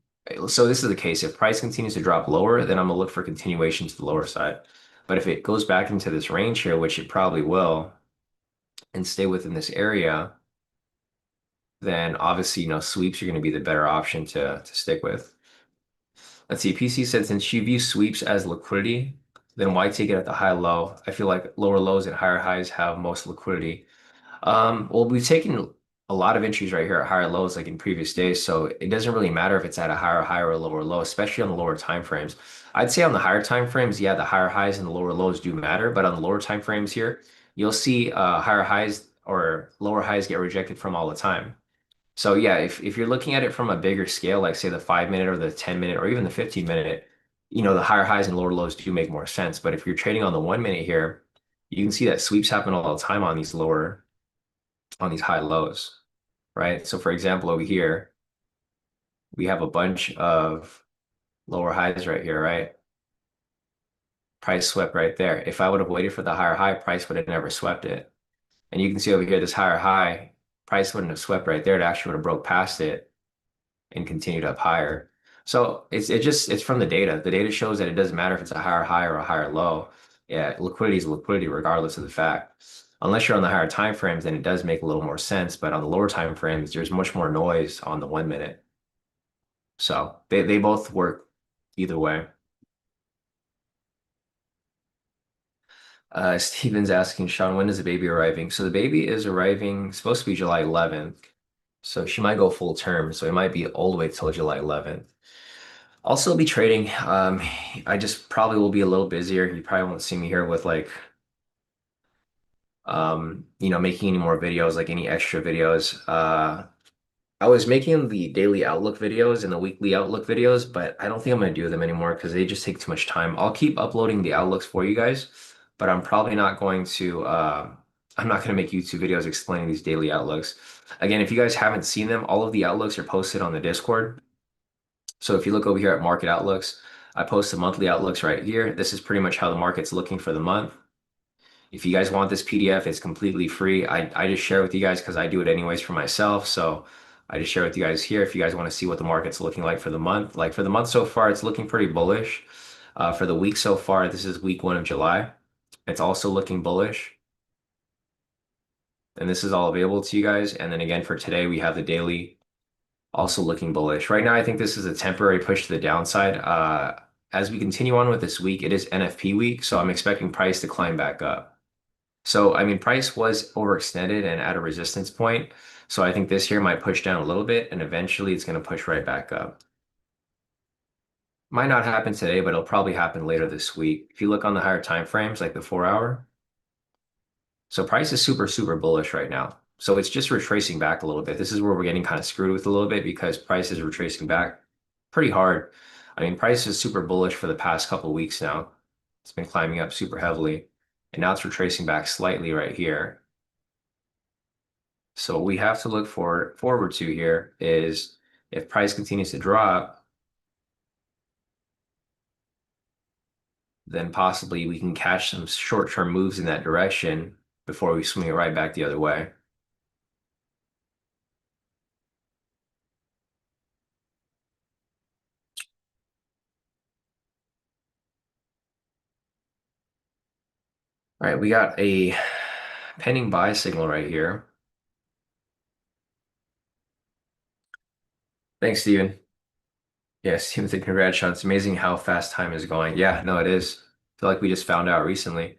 so this is the case. If price continues to drop lower, then I'm gonna look for continuation to the lower side. But if it goes back into this range here, which it probably will, and stay within this area, then obviously, sweeps are going to be the better option to stick with. Let's see, PC said since you view sweeps as liquidity, then why take it at the high low? I feel like lower lows and higher highs have most liquidity. Well, we've taken a lot of entries right here at higher lows like in previous days. So it doesn't really matter if it's at a higher high or a lower low, especially on the lower time frames. I'd say on the higher time frames, yeah, the higher highs and the lower lows do matter, but on the lower time frames here, you'll see higher highs or lower highs get rejected from all the time. So yeah, if you're looking at it from a bigger scale, like say the 5 minute or the 10 minute or even the 15 minute, the higher highs and lower lows do make more sense. But if you're trading on the 1 minute here, you can see that sweeps happen all the time on these high lows, right? So for example, over here, we have a bunch of lower highs right here, right? Price swept right there. If I would have waited for the higher high, price would have never swept it. And you can see over here, this higher high, price wouldn't have swept right there. It actually would have broke past it and continued up higher. So it's from the data. The data shows that it doesn't matter if it's a higher high or a higher low. Yeah, liquidity is liquidity regardless of the fact. Unless you're on the higher time frames, then it does make a little more sense. But on the lower time frames, there's much more noise on the 1 minute. So they both work either way. Steven's asking Sean, when is the baby arriving? So the baby is arriving, supposed to be July 11th. So she might go full term. So it might be all the way till July 11th. I'll still be trading. I just probably will be a little busier. You probably won't see me here with like, making any more videos, like any extra videos. I was making the daily outlook videos and the weekly outlook videos, but I don't think I'm going to do them anymore because they just take too much time. I'll keep uploading the outlooks for you guys, but I'm probably not going to, I'm not going to make YouTube videos explaining these daily outlooks. Again, if you guys haven't seen them, all of the outlooks are posted on the Discord. So if you look over here at market outlooks, I post the monthly outlooks right here. This is pretty much how the market's looking for the month. If you guys want this PDF, it's completely free. I just share with you guys because I do it anyways for myself. So I just share with you guys here if you guys want to see what the market's looking like for the month. Like for the month so far, it's looking pretty bullish. For the week so far, this is week 1 of July. It's also looking bullish. And this is all available to you guys. And then again, for today, we have the daily also looking bullish. Right now, I think this is a temporary push to the downside. As we continue on with this week, it is NFP week, so I'm expecting price to climb back up. So, I mean, price was overextended and at a resistance point. So I think this here might push down a little bit and eventually it's going to push right back up. Might not happen today, but it'll probably happen later this week. If you look on the higher time frames, like the 4 hour, so price is super, super bullish right now. So it's just retracing back a little bit. This is where we're getting kind of screwed with a little bit because price is retracing back pretty hard. I mean, price is super bullish for the past couple of weeks now. It's been climbing up super heavily. And now it's retracing back slightly right here. So what we have to look forward to here is if price continues to drop, then possibly we can catch some short-term moves in that direction before we swing it right back the other way. All right, we got a pending buy signal right here. Thanks, Steven. Yeah, Steven said congrats, Sean. It's amazing how fast time is going. Yeah, no, it is. I feel like we just found out recently.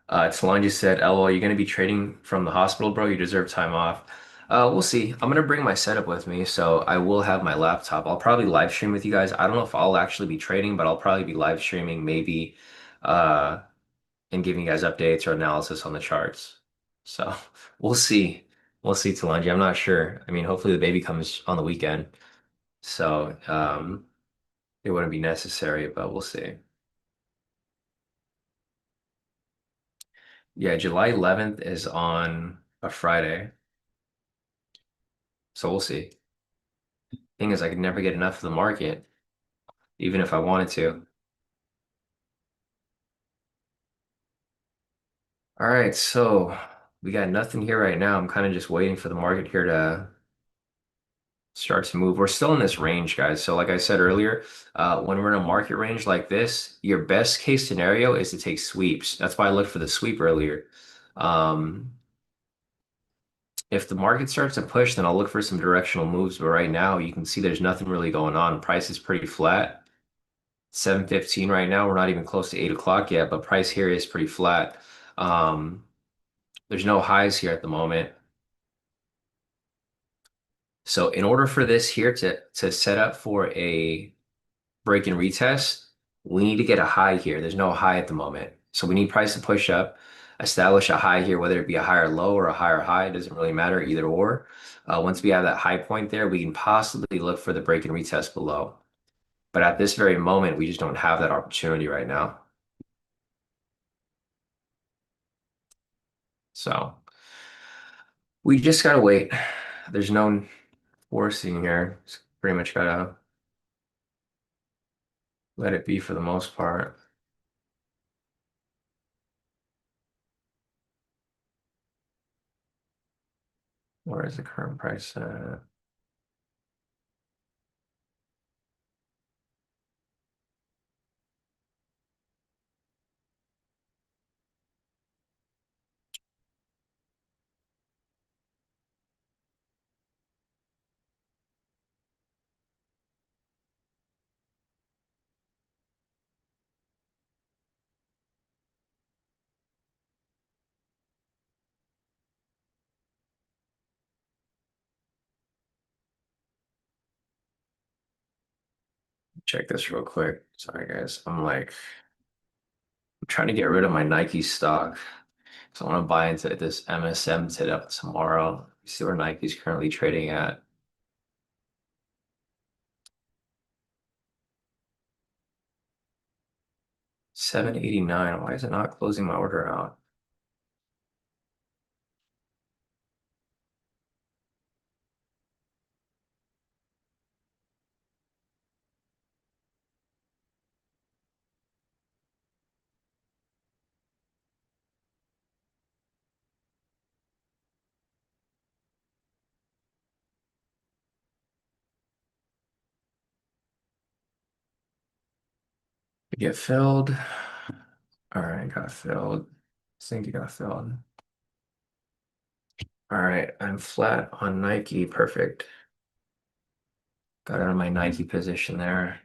Talon just said, LOL, you're going to be trading from the hospital, bro. You deserve time off. We'll see. I'm going to bring my setup with me, so I will have my laptop. I'll probably live stream with you guys. I don't know if I'll actually be trading, but I'll probably be live streaming maybe uh, and giving you guys updates or analysis on the charts. So we'll see. We'll see, Talanji. I'm not sure. I mean, hopefully the baby comes on the weekend, so it wouldn't be necessary, but we'll see. Yeah, July 11th is on a Friday, so we'll see. Thing is, I could never get enough of the market, even if I wanted to. All right, so we got nothing here right now. I'm kind of just waiting for the market here to start to move. We're still in this range, guys. So like I said earlier, when we're in a market range like this, your best case scenario is to take sweeps. That's why I looked for the sweep earlier. Um, if the market starts to push, then I'll look for some directional moves. But right now, you can see there's nothing really going on. Price is pretty flat. 7:15 right now. We're not even close to 8 o'clock yet, but price here is pretty flat. Um, there's no highs here at the moment. So in order for this here to set up for a break and retest, we need to get a high here. There's no high at the moment. So we need price to push up, establish a high here, whether it be a higher low or a higher high, it doesn't really matter, either or. Once we have that high point there, we can possibly look for the break and retest below. But at this very moment, we just don't have that opportunity right now. So we just gotta wait. There's no forcing here. Just pretty much gotta let it be for the most part. Where is the current price at? Check this real quick. Sorry, guys. I'm trying to get rid of my Nike stock. So I want to buy into this MSM today tomorrow. See where Nike's currently trading at. 789. Why is it not closing my order out? Did it get filled? All right, got filled. I think it got filled. All right, I'm flat on Nike. Perfect. Got out of my Nike position there.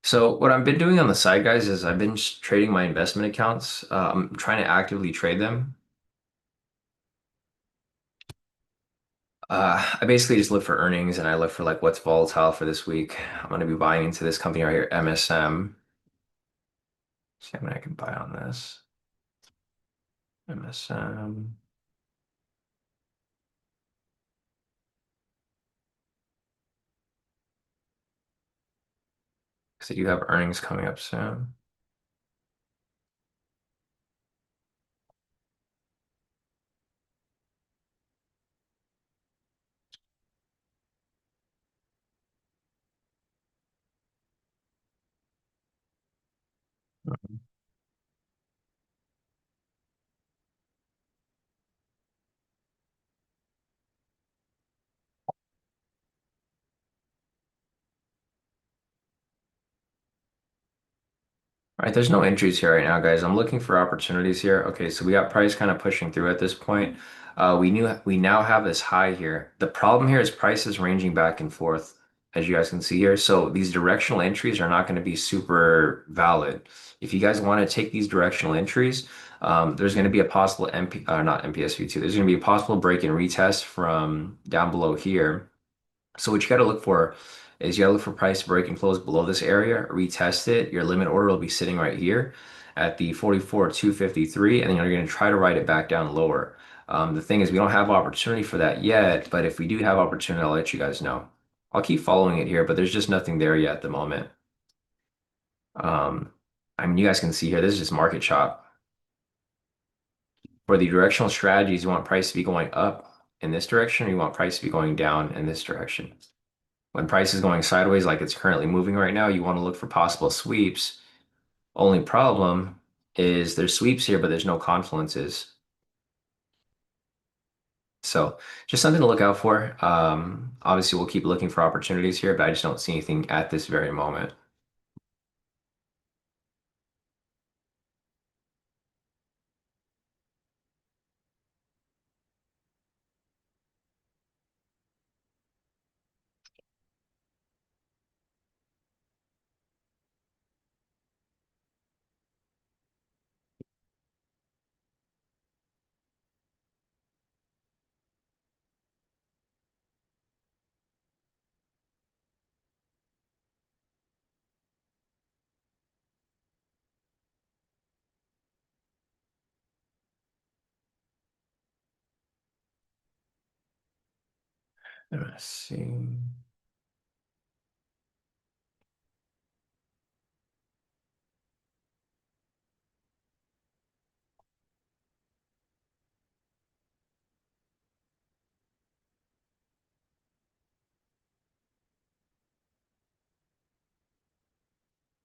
So what I've been doing on the side, guys, is I've been just trading my investment accounts. I'm trying to actively trade them. I basically just look for earnings and I look for like what's volatile for this week. I'm going to be buying into this company right here, MSM. See how many I can buy on this. MSM. Because they do have earnings coming up soon. All right, there's no entries here right now, guys. I'm looking for opportunities here. Okay, so we got price kind of pushing through at this point. We now have this high here. The problem here is price is ranging back and forth, as you guys can see here. So these directional entries are not going to be super valid. If you guys want to take these directional entries, there's going to be a possible not MPSV2. There's going to be a possible break and retest from down below here. So what you got to look for is you got to look for price break and close below this area, retest it. Your limit order will be sitting right here at the 44,253, and then you're going to try to write it back down lower. The thing is, we don't have opportunity for that yet, but if we do have opportunity, I'll let you guys know. I'll keep following it here, but there's just nothing there yet at the moment. Um, I mean, you guys can see here, this is just market chop. For the directional strategies, you want price to be going up in this direction, or you want price to be going down in this direction. When price is going sideways like it's currently moving right now, you want to look for possible sweeps. Only problem is there's sweeps here, but there's no confluences. So just something to look out for. Obviously, we'll keep looking for opportunities here, but I just don't see anything at this very moment. Let's see.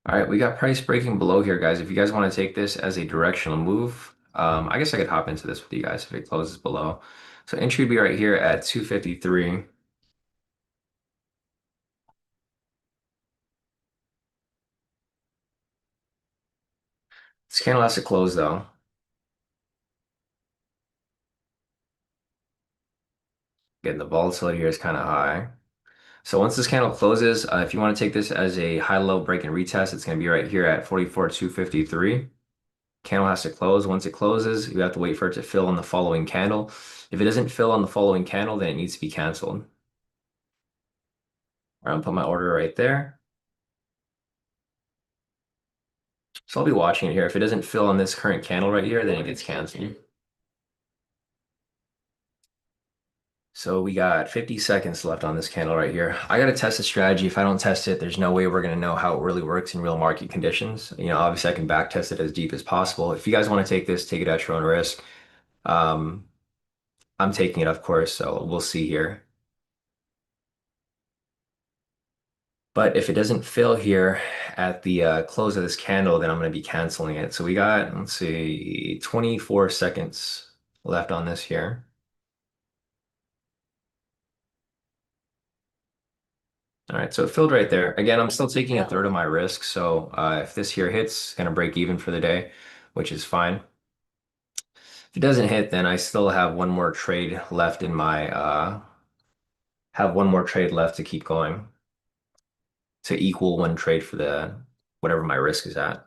All right, we got price breaking below here, guys. If you guys want to take this as a directional move, I guess I could hop into this with you guys if it closes below. So entry would be right here at 253. This candle has to close though. Again, the volatility here is kind of high. So once this candle closes, if you want to take this as a high-low break and retest, it's going to be right here at 44,253. Candle has to close. Once it closes, you have to wait for it to fill on the following candle. If it doesn't fill on the following candle, then it needs to be canceled. I'm gonna put my order right there. So I'll be watching it here. If it doesn't fill on this current candle right here, then it gets canceled. So we got 50 seconds left on this candle right here. I got to test the strategy. If I don't test it, there's no way we're going to know how it really works in real market conditions. Obviously I can back test it as deep as possible. If you guys want to take this, take it at your own risk. Um, I'm taking it, of course, so we'll see here. But if it doesn't fill here at the close of this candle, then I'm going to be canceling it. So we got, let's see, 24 seconds left on this here. All right, so it filled right there. Again, I'm still taking a third of my risk. So if this here hits, it's going to break even for the day, which is fine. If it doesn't hit, then I still have one more trade left in my, have one more trade left to keep going to equal one trade for the whatever my risk is at.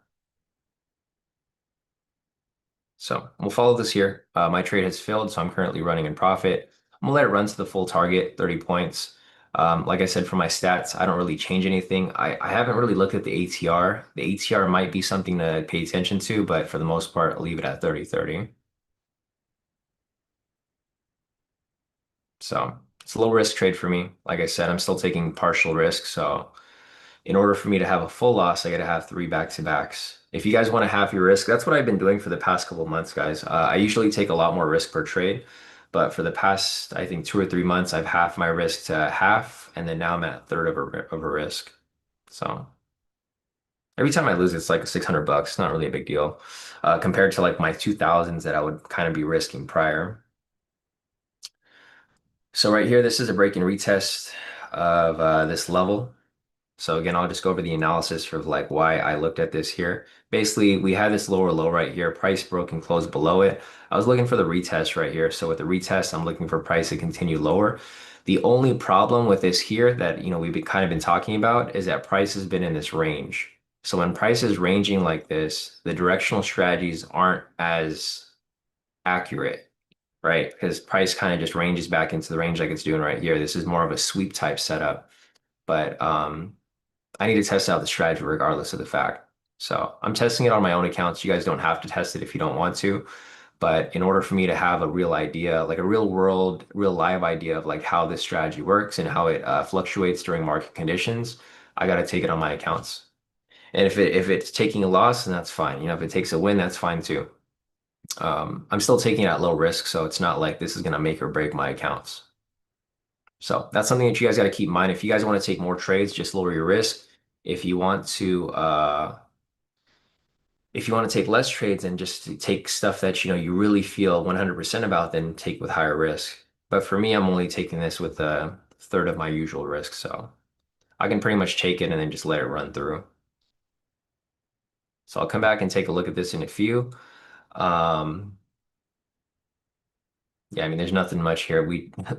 So we'll follow this here. My trade has filled, so I'm currently running in profit. I'm gonna let it run to the full target, 30 points. Like I said, for my stats, I don't really change anything. I haven't really looked at the ATR. The ATR might be something to pay attention to, but for the most part, I'll leave it at 30-30. So it's a low risk trade for me. Like I said, I'm still taking partial risk. So in order for me to have a full loss, I got to have three back-to-backs. If you guys want to half your risk, that's what I've been doing for the past couple of months, guys. I usually take a lot more risk per trade, but for the past, I think 2 or 3 months, I've halved my risk to half, and then now I'm at a third of a risk. So every time I lose, it's like 600 bucks. Not really a big deal, compared to like my 2000s that I would kind of be risking prior. So right here, this is a break and retest of this level. So again, I'll just go over the analysis for like why I looked at this here. Basically, we had this lower low right here. Price broke and closed below it. I was looking for the retest right here. So with the retest, I'm looking for price to continue lower. The only problem with this here that, we've been kind of been talking about is that price has been in this range. So when price is ranging like this, the directional strategies aren't as accurate, right? Because price kind of just ranges back into the range like it's doing right here. This is more of a sweep type setup. But I need to test out the strategy regardless of the fact. So I'm testing it on my own accounts. You guys don't have to test it if you don't want to. But in order for me to have a real idea, like a real world, real live idea of like how this strategy works and how it fluctuates during market conditions, I got to take it on my accounts. And if it's taking a loss, then that's fine. If it takes a win, that's fine too. I'm still taking it at low risk, so it's not like this is going to make or break my accounts. So that's something that you guys got to keep in mind. If you guys want to take more trades, just lower your risk. If you want to if you want to take less trades and just to take stuff that you really feel 100% about, then take with higher risk. But for me, I'm only taking this with a third of my usual risk, so I can pretty much take it and then just let it run through. So I'll come back and take a look at this in a few. Um, Yeah, I mean, there's nothing much here.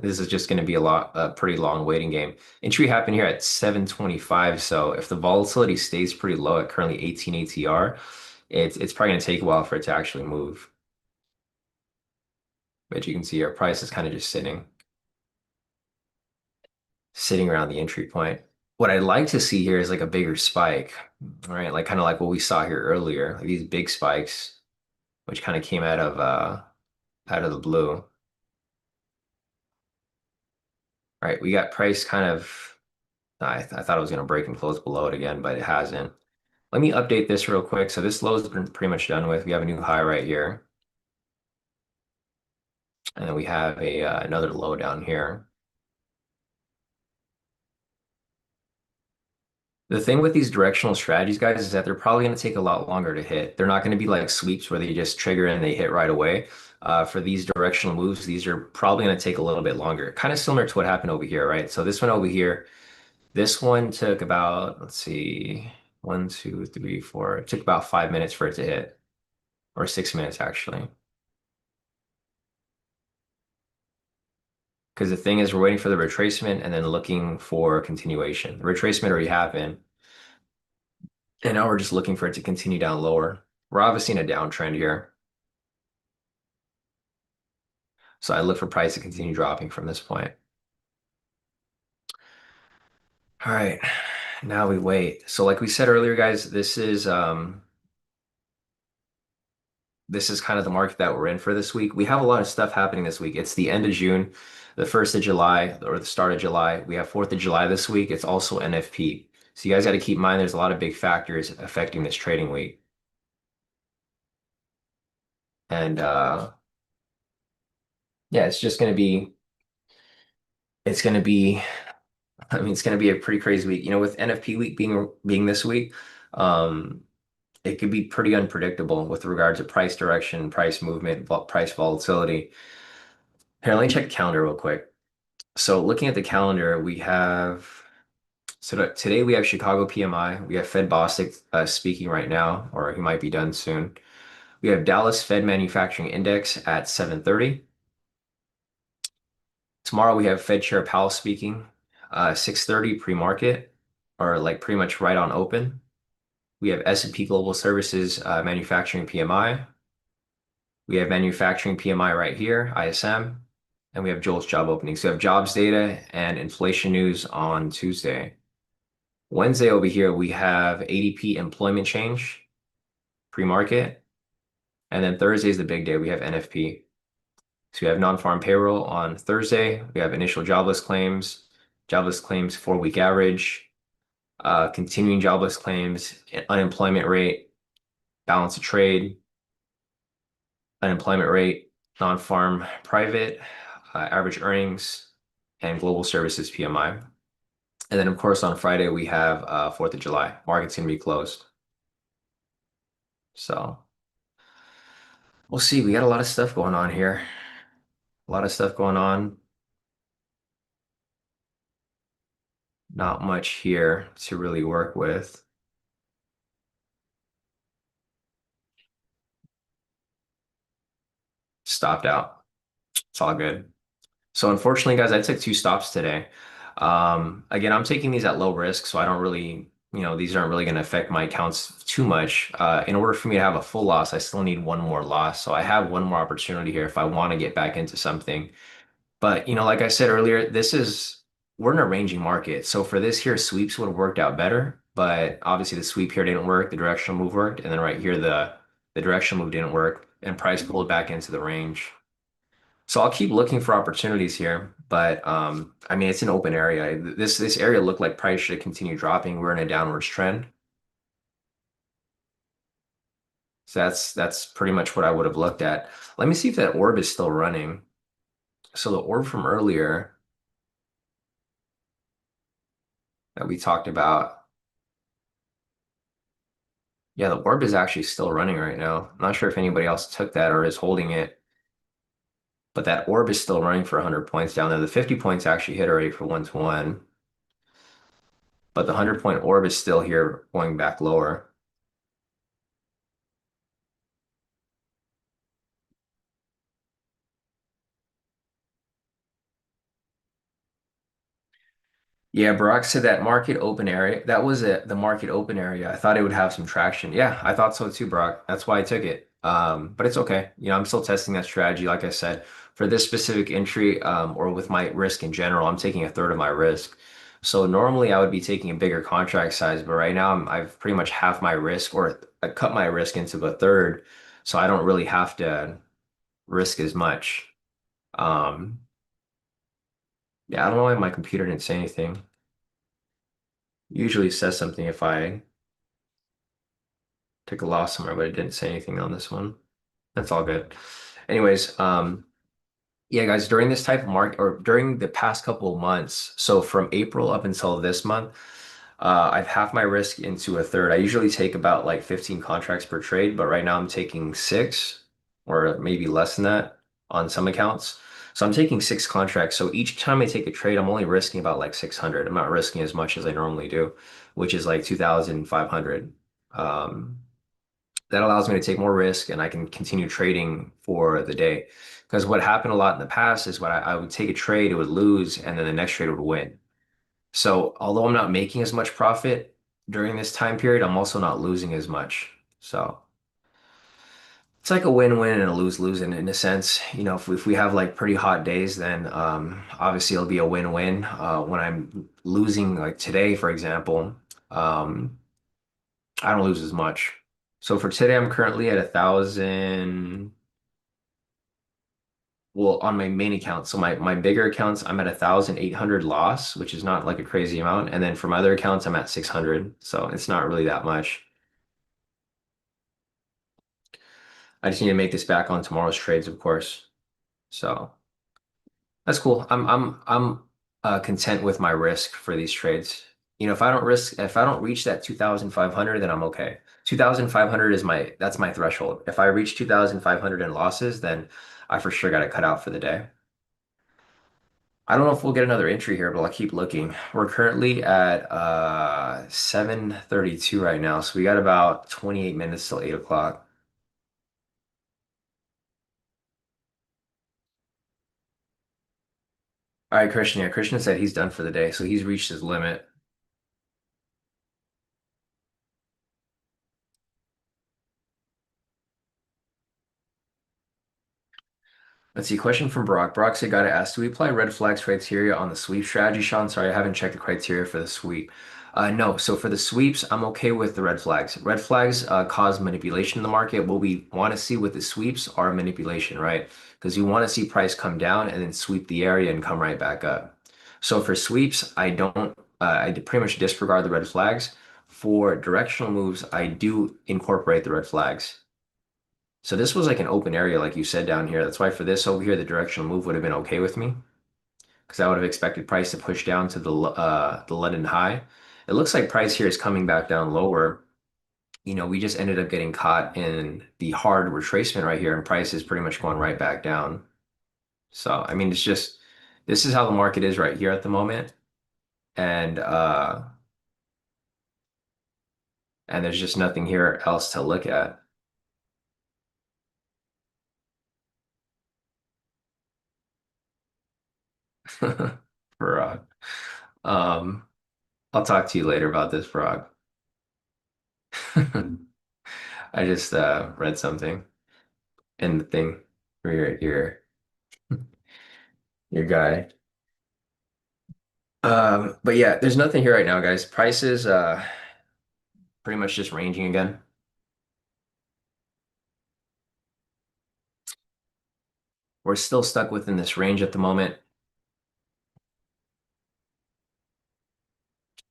This is just going to be a pretty long waiting game. Entry happened here at 725. So if the volatility stays pretty low at currently 18 ATR, it's probably going to take a while for it to actually move. But you can see our price is kind of just sitting around the entry point. What I'd like to see here is like a bigger spike, right? Like kind of like what we saw here earlier, like these big spikes, which kind of came out of the blue. All right, we got price kind of, I thought it was going to break and close below it again, but it hasn't. Let me update this real quick. So this low has been pretty much done with. We have a new high right here. And then we have a another low down here. The thing with these directional strategies, guys, is that they're probably going to take a lot longer to hit. They're not going to be like sweeps where they just trigger and they hit right away. For these directional moves, these are probably going to take a little bit longer. Kind of similar to what happened over here, right? So this one over here, this one took about, let's see, 1, 2, 3, 4. It took about 5 minutes for it to hit, or 6 minutes actually. Because the thing is, we're waiting for the retracement and then looking for continuation. The retracement already happened, and now we're just looking for it to continue down lower. We're obviously in a downtrend here. So I look for price to continue dropping from this point. All right, now we wait. So like we said earlier, guys, this is kind of the market that we're in for this week. We have a lot of stuff happening this week. It's the end of June, the 1st of July, or the start of July. We have 4th of July this week. It's also NFP. So you guys got to keep in mind there's a lot of big factors affecting this trading week. And yeah, it's gonna be I mean it's gonna be a pretty crazy week. With NFP week being this week, um, it could be pretty unpredictable with regard to price direction, price movement, price volatility. Here, let me check the calendar real quick. So looking at the calendar, today we have Chicago PMI, we have Fed Bostic speaking right now, or he might be done soon. We have Dallas Fed Manufacturing Index at 7:30. Tomorrow we have Fed Chair Powell speaking, 6:30 pre-market, or like pretty much right on open. We have S&P Global Services Manufacturing PMI. We have manufacturing PMI right here, ISM, and we have Joel's job openings. So we have jobs data and inflation news on Tuesday. Wednesday over here, we have ADP employment change, pre-market. And then Thursday is the big day. We have NFP. So we have non-farm payroll on Thursday. We have initial jobless claims 4-week average, continuing jobless claims, unemployment rate, balance of trade, unemployment rate, non-farm private, average earnings, and global services PMI. And then, of course, on Friday, we have 4th of July. Market's going to be closed. So we'll see. We got a lot of stuff going on here. A lot of stuff going on. Not much here to really work with. Stopped out. It's all good. So unfortunately, guys, I took 2 stops today. Again, I'm taking these at low risk, so I don't really, these aren't really going to affect my accounts too much. In order for me to have a full loss, I still need one more loss. So I have one more opportunity here if I want to get back into something. But, like I said earlier, we're in a ranging market. So for this here, sweeps would have worked out better. But obviously the sweep here didn't work. The directional move worked. And then right here, the directional move didn't work and price pulled back into the range. So I'll keep looking for opportunities here, but I mean it's an open area. This area looked like price should continue dropping. We're in a downwards trend. So that's pretty much what I would have looked at. Let me see if that orb is still running. So the orb from earlier that we talked about, yeah, the orb is actually still running right now. I'm not sure if anybody else took that or is holding it, but that orb is still running for 100 points down there. The 50 points actually hit already for 1 to 1, but the 100-point orb is still here going back lower. Yeah, Barack said that market open area. That was the market open area. I thought it would have some traction. Yeah, I thought so too, Barack. That's why I took it. But it's okay. I'm still testing that strategy. Like I said, for this specific entry, or with my risk in general, I'm taking a third of my risk. So normally I would be taking a bigger contract size, but right now I've pretty much half my risk, or I cut my risk into a third, so I don't really have to risk as much. Um, Yeah, I don't know why my computer didn't say anything. Usually it says something if I took a loss somewhere, but it didn't say anything on this one. That's all good. Anyways, yeah, guys, during this type of market or during the past couple of months, so from April up until this month, I've halved my risk into a third. I usually take about like 15 contracts per trade, but right now I'm taking six or maybe less than that on some accounts. So I'm taking six contracts. So each time I take a trade, I'm only risking about like 600. I'm not risking as much as I normally do, which is like 2,500. Um, that allows me to take more risk and I can continue trading for the day. Because what happened a lot in the past is when I would take a trade, it would lose, and then the next trade would win. So although I'm not making as much profit during this time period, I'm also not losing as much. So it's like a win-win and a lose-lose in a sense. You know, if we have like pretty hot days, then obviously it'll be a win-win. When I'm losing, like today, for example, um, I don't lose as much. So for today, I'm currently at 1,000. Well, on my main account, so my bigger accounts, I'm at 1,800 loss, which is not like a crazy amount. And then for my other accounts, I'm at 600. So it's not really that much. I just need to make this back on tomorrow's trades, of course. So that's cool. I'm content with my risk for these trades. You know, if I don't reach that 2,500, then I'm okay. 2,500 is that's my threshold. If I reach 2,500 in losses, then I for sure got to cut out for the day. I don't know if we'll get another entry here, but I'll keep looking. We're currently at 7:32 right now, so we got about 28 minutes till 8 o'clock. All right, Christian. Yeah, Christian said he's done for the day, so he's reached his limit. Let's see. Question from Brock. Brock said, "Gotta ask, do we apply red flags criteria on the sweep strategy, Sean? Sorry, I haven't checked the criteria for the sweep. No. So for the sweeps, I'm okay with the red flags. Red flags cause manipulation in the market. What we want to see with the sweeps are manipulation, right? Because you want to see price come down and then sweep the area and come right back up. So for sweeps, I don't. I pretty much disregard the red flags. For directional moves, I do incorporate the red flags. So this was like an open area, like you said down here. That's why for this over here, the directional move would have been okay with me because I would have expected price to push down to the London high. It looks like price here is coming back down lower. You know, we just ended up getting caught in the hard retracement right here, and price is pretty much going right back down. So I mean, it's just this is how the market is right here at the moment, and and there's just nothing here else to look at. Frog. Um, I'll talk to you later about this frog. I just read something in the thing for your guy. But yeah, there's nothing here right now, guys. Prices pretty much just ranging again. We're still stuck within this range at the moment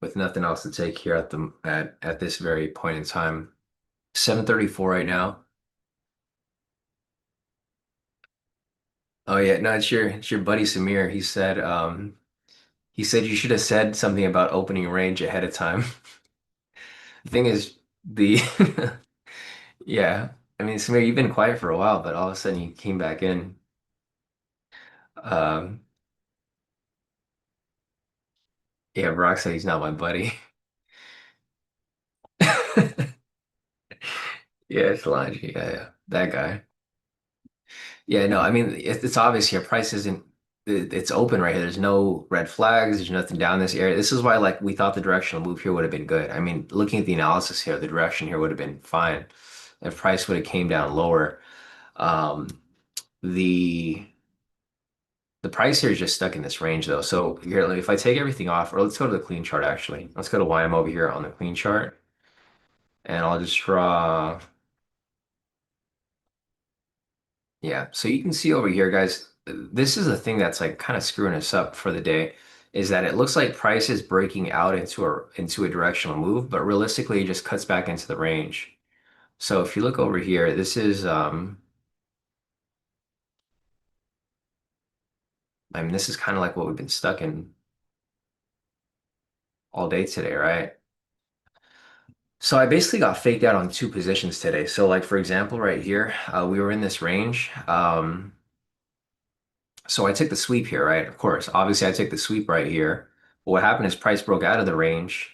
with nothing else to take here at this very point in time. 7:34 right now. Oh yeah, no, it's your buddy Samir. He said you should have said something about opening range ahead of time. The thing is the yeah. I mean, Samir, you've been quiet for a while, but all of a sudden you came back in. Um, yeah, Brock said he's not my buddy. Yeah, Solange. Yeah, yeah, that guy. Yeah, no, I mean it's obvious here. Price isn't. It's open right here. There's no red flags. There's nothing down this area. This is why, like, we thought the directional move here would have been good. I mean, looking at the analysis here, the direction here would have been fine if price would have came down lower. Um, the the price here is just stuck in this range though. So here, like, if I take everything off, or let's go to the clean chart actually. Let's go to YM over here on the clean chart, and I'll just draw. Yeah, so you can see over here, guys, this is the thing that's like kind of screwing us up for the day, is that it looks like price is breaking out into a directional move, but realistically it just cuts back into the range. So if you look over here, this is I mean this is kind of like what we've been stuck in all day today, right? So I basically got faked out on two positions today. So like for example, right here, we were in this range. So I took the sweep here, right? Of course, obviously I took the sweep right here. But what happened is price broke out of the range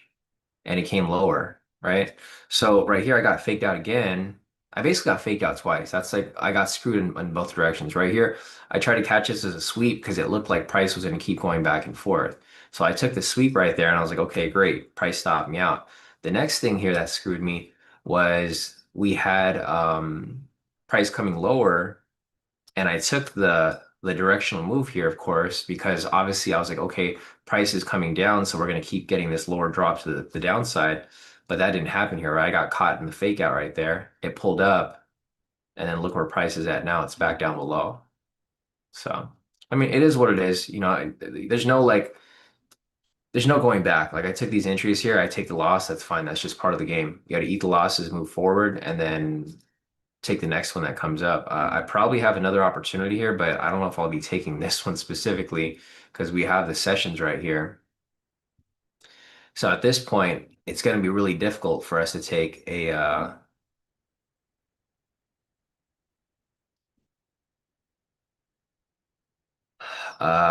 and it came lower, right? So right here I got faked out again. I basically got faked out twice. That's like I got screwed in both directions. Right here, I tried to catch this as a sweep because it looked like price was going to keep going back and forth. So I took the sweep right there and I was like, okay, great. Price stopped me out. The next thing here that screwed me was we had price coming lower and I took the directional move here, of course, because obviously I was like, okay, price is coming down, so we're going to keep getting this lower drop to the downside. But that didn't happen here, right? I got caught in the fake out right there. It pulled up, and then look where price is at now. It's back down below. So, I mean, it is what it is. There's no going back. Like I took these entries here, I take the loss. That's fine. That's just part of the game. You got to eat the losses, move forward, and then take the next one that comes up. I probably have another opportunity here, but I don't know if I'll be taking this one specifically because we have the sessions right here. So at this point, it's going to be really difficult for us to take a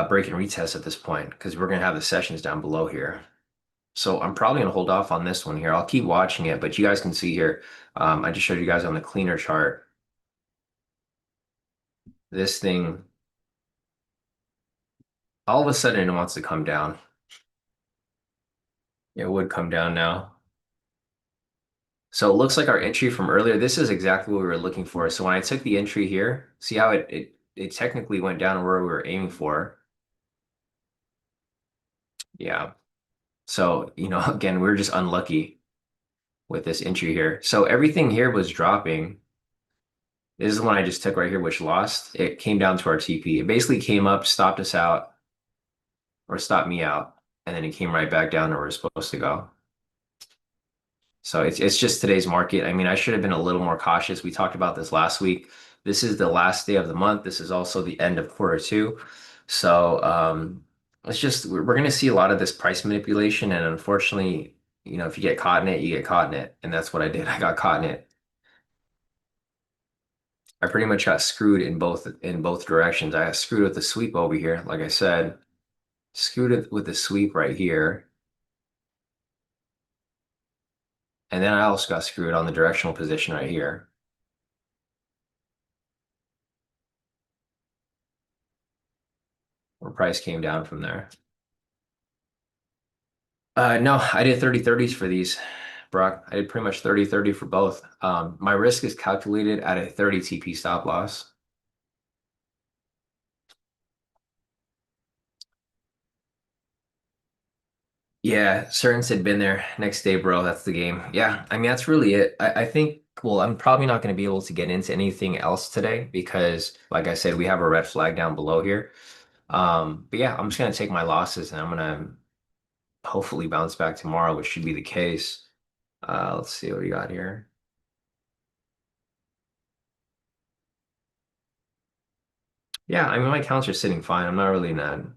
break and retest at this point because we're going to have the sessions down below here. So I'm probably going to hold off on this one here. I'll keep watching it, but you guys can see here, I just showed you guys on the cleaner chart. This thing, all of a sudden, it wants to come down. It would come down now. So it looks like our entry from earlier, this is exactly what we were looking for. So when I took the entry here, see how it technically went down where we were aiming for. Yeah. So, again, we're just unlucky with this entry here. So everything here was dropping. This is the one I just took right here, which lost. It came down to our TP. It basically came up, stopped us out, or stopped me out, and then it came right back down to where we're supposed to go. So it's just today's market. I mean, I should have been a little more cautious. We talked about this last week. This is the last day of the month. This is also the end of quarter two. So it's just we're going to see a lot of this price manipulation, and unfortunately, if you get caught in it, you get caught in it, and that's what I did. I got caught in it. I pretty much got screwed in both directions. I got screwed with the sweep over here, like I said, screwed it with the sweep right here, and then I also got screwed on the directional position right here, where price came down from there. No, I did 30/30s for these, Brock. I did pretty much 30/30 for both. My risk is calculated at a 30 TP stop loss. Yeah, Cerns had been there next day, bro. That's the game. Yeah, I mean, that's really it. I think, well, I'm probably not going to be able to get into anything else today because, like I said, we have a red flag down below here. But yeah, I'm just going to take my losses and I'm going to hopefully bounce back tomorrow, which should be the case. Let's see what we got here. Yeah, I mean, my accounts are sitting fine. I'm not really mad.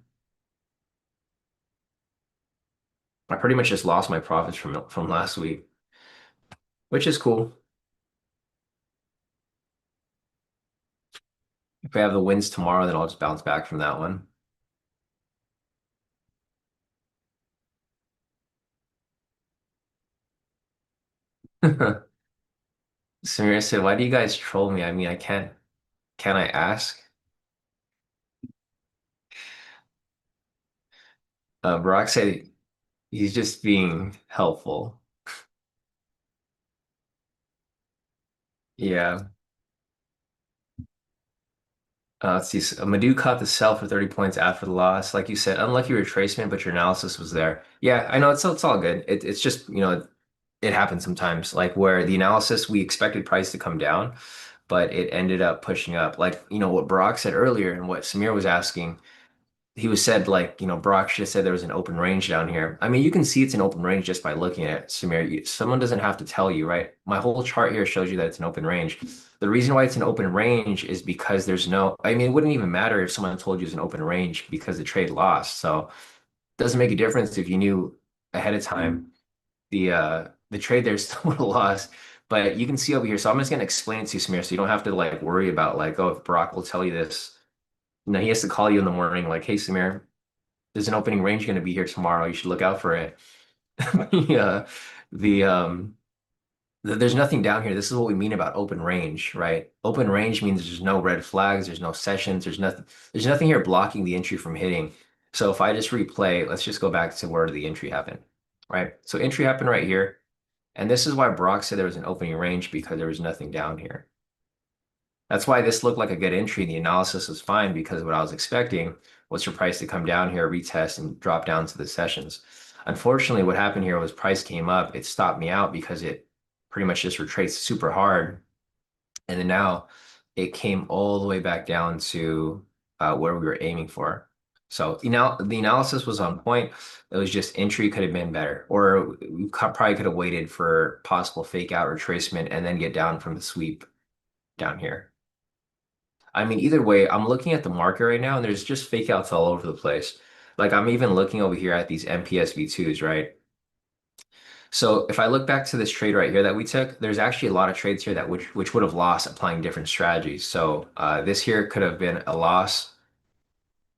I pretty much just lost my profits from last week, which is cool. If I have the wins tomorrow, then I'll just bounce back from that one. Samir said, "Why do you guys troll me? I mean, I can't. Can I ask?" Barack said he's just being helpful. Yeah. Let's see. So Madhu caught the sell for 30 points after the loss. Like you said, unlucky retracement, but your analysis was there. Yeah, I know it's all good. It's just, it happens sometimes, like where the analysis we expected price to come down. but it ended up pushing up. Like, what Brock said earlier and what Samir was asking, he was said like, Brock should have said there was an open range down here. I mean, you can see it's an open range just by looking at it, Samir. Someone doesn't have to tell you, right? My whole chart here shows you that it's an open range. The reason why it's an open range is because I mean, it wouldn't even matter if someone told you it's an open range because the trade lost. So it doesn't make a difference if you knew ahead of time the trade there still would have lost. But you can see over here. So I'm just gonna explain it to you, Samir, so you don't have to like worry about like, oh, if Brock will tell you this. He has to call you in the morning, like, hey, Samir, there's an opening range going to be here tomorrow. You should look out for it. Yeah, the there's nothing down here. This is what we mean about open range, right? Open range means there's no red flags, there's no sessions, there's nothing here blocking the entry from hitting. So if I just replay, let's just go back to where the entry happened, right? So entry happened right here, and this is why Brock said there was an opening range because there was nothing down here. That's why this looked like a good entry. The analysis was fine because what I was expecting was for price to come down here, retest, and drop down to the sessions. Unfortunately, what happened here was price came up. It stopped me out because it pretty much just retraced super hard. And then now it came all the way back down to where we were aiming for. So the analysis was on point. It was just entry could have been better, or we probably could have waited for possible fake out retracement and then get down from the sweep down here. I mean, either way, I'm looking at the market right now and there's just fake outs all over the place. Like I'm even looking over here at these MPS V2s, right? So if I look back to this trade right here that we took, there's actually a lot of trades here that which would have lost applying different strategies. So this here could have been a loss.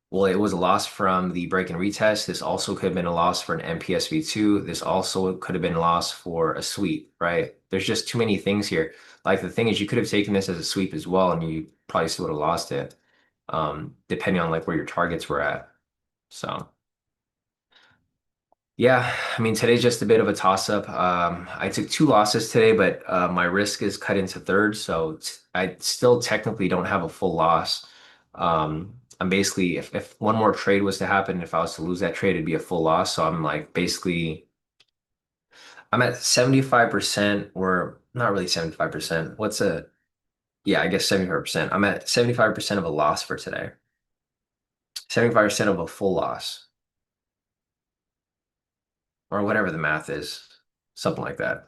Well, it was a loss from the break and retest. This also could have been a loss for an MPS V2. This also could have been a loss for a sweep, right? There's just too many things here. Like the thing is, you could have taken this as a sweep as well, and you probably still would have lost it, depending on like where your targets were at. So. Yeah, I mean, today's just a bit of a toss-up. I took two losses today, but my risk is cut into thirds, so I still technically don't have a full loss. I'm basically, if one more trade was to happen, if I was to lose that trade, it'd be a full loss. So I'm like basically, I'm at 75%, or not really 75%. Yeah, I guess 75%. I'm at 75% of a loss for today, 75% of a full loss, or whatever the math is, something like that.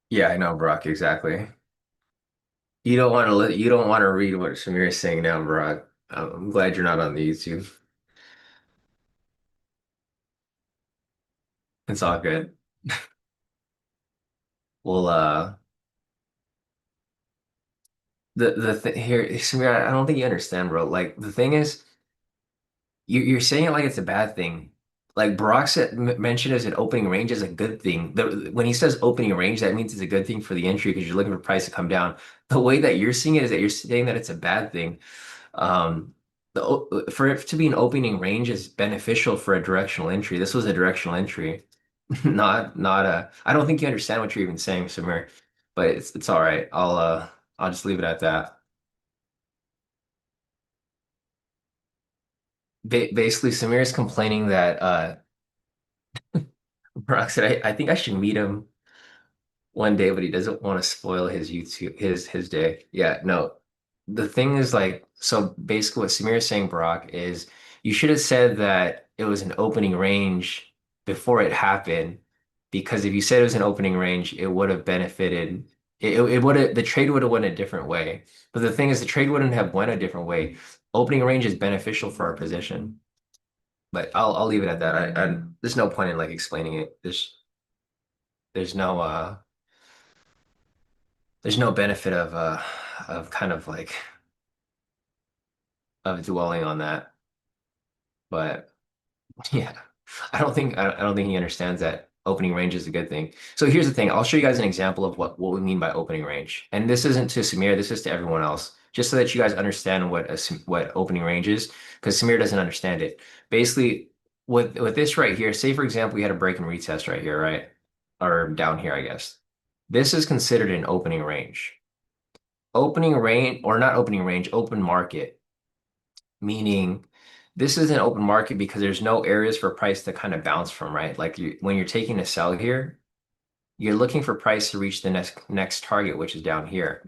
Yeah, I know, Brock, exactly. You don't want to read what Samir is saying now, Brock. I'm glad you're not on the YouTube. It's all good. Well, the thing here, Samir, I don't think you understand, bro. Like the thing is, you're saying it like it's a bad thing. Like Brock said, mentioned as an opening range is a good thing. When he says opening range, that means it's a good thing for the entry because you're looking for price to come down. The way that you're seeing it is that you're saying that it's a bad thing. For it to be an opening range is beneficial for a directional entry. This was a directional entry, not a. I don't think you understand what you're even saying, Samir, but it's all right. I'll just leave it at that. Basically, Samir is complaining that Brock said I think I should meet him one day, but he doesn't want to spoil his YouTube his day. Yeah, no. The thing is like so basically what Samir is saying, Brock, is you should have said that it was an opening range before it happened, because if you said it was an opening range, it would have benefited. It would have the trade would have went a different way. But the thing is the trade wouldn't have went a different way. Opening range is beneficial for our position. But I'll leave it at that. There's no point in like explaining it. There's no there's no benefit of kind of like of dwelling on that. But yeah, I don't think he understands that opening range is a good thing. So here's the thing. I'll show you guys an example of what we mean by opening range. And this isn't to Samir, this is to everyone else, just so that you guys understand what opening range is, because Samir doesn't understand it. Basically, with this right here, say for example, we had a break and retest right here, right? Or down here, I guess. This is considered an opening range. opening range or not opening range, open market, meaning this is an open market because there's no areas for price to kind of bounce from, right? Like when you're taking a sell here, you're looking for price to reach the next target, which is down here.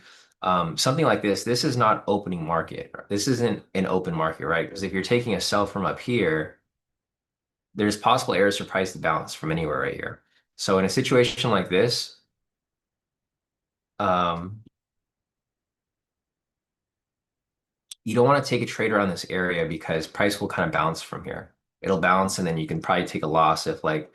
Something like this is not opening market. This isn't an open market, right? Because if you're taking a sell from up here, there's possible areas for price to bounce from anywhere right here. So in a situation like this, um, you don't want to take a trade around this area because price will kind of bounce from here. It'll bounce and then you can probably take a loss if like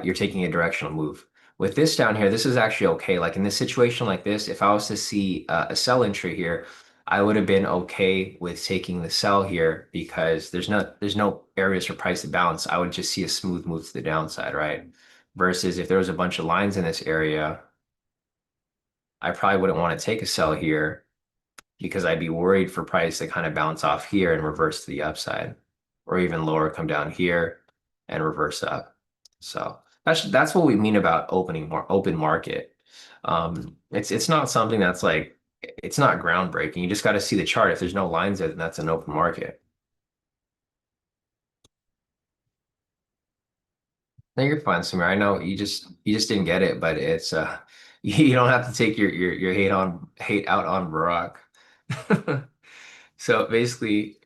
you're taking a directional move. With this down here, this is actually okay. Like in this situation like this, if I was to see a sell entry here, I would have been okay with taking the sell here because there's no areas for price to bounce. I would just see a smooth move to the downside, right? Versus if there was a bunch of lines in this area, I probably wouldn't want to take a sell here because I'd be worried for price to kind of bounce off here and reverse to the upside, or even lower, come down here and reverse up. So that's what we mean about open market. It's not something that's like it's not groundbreaking. You just got to see the chart. If there's no lines there, then that's an open market. No, you're fine, Samir. I know you just didn't get it, but it's you don't have to take your hate out on Barack. So basically,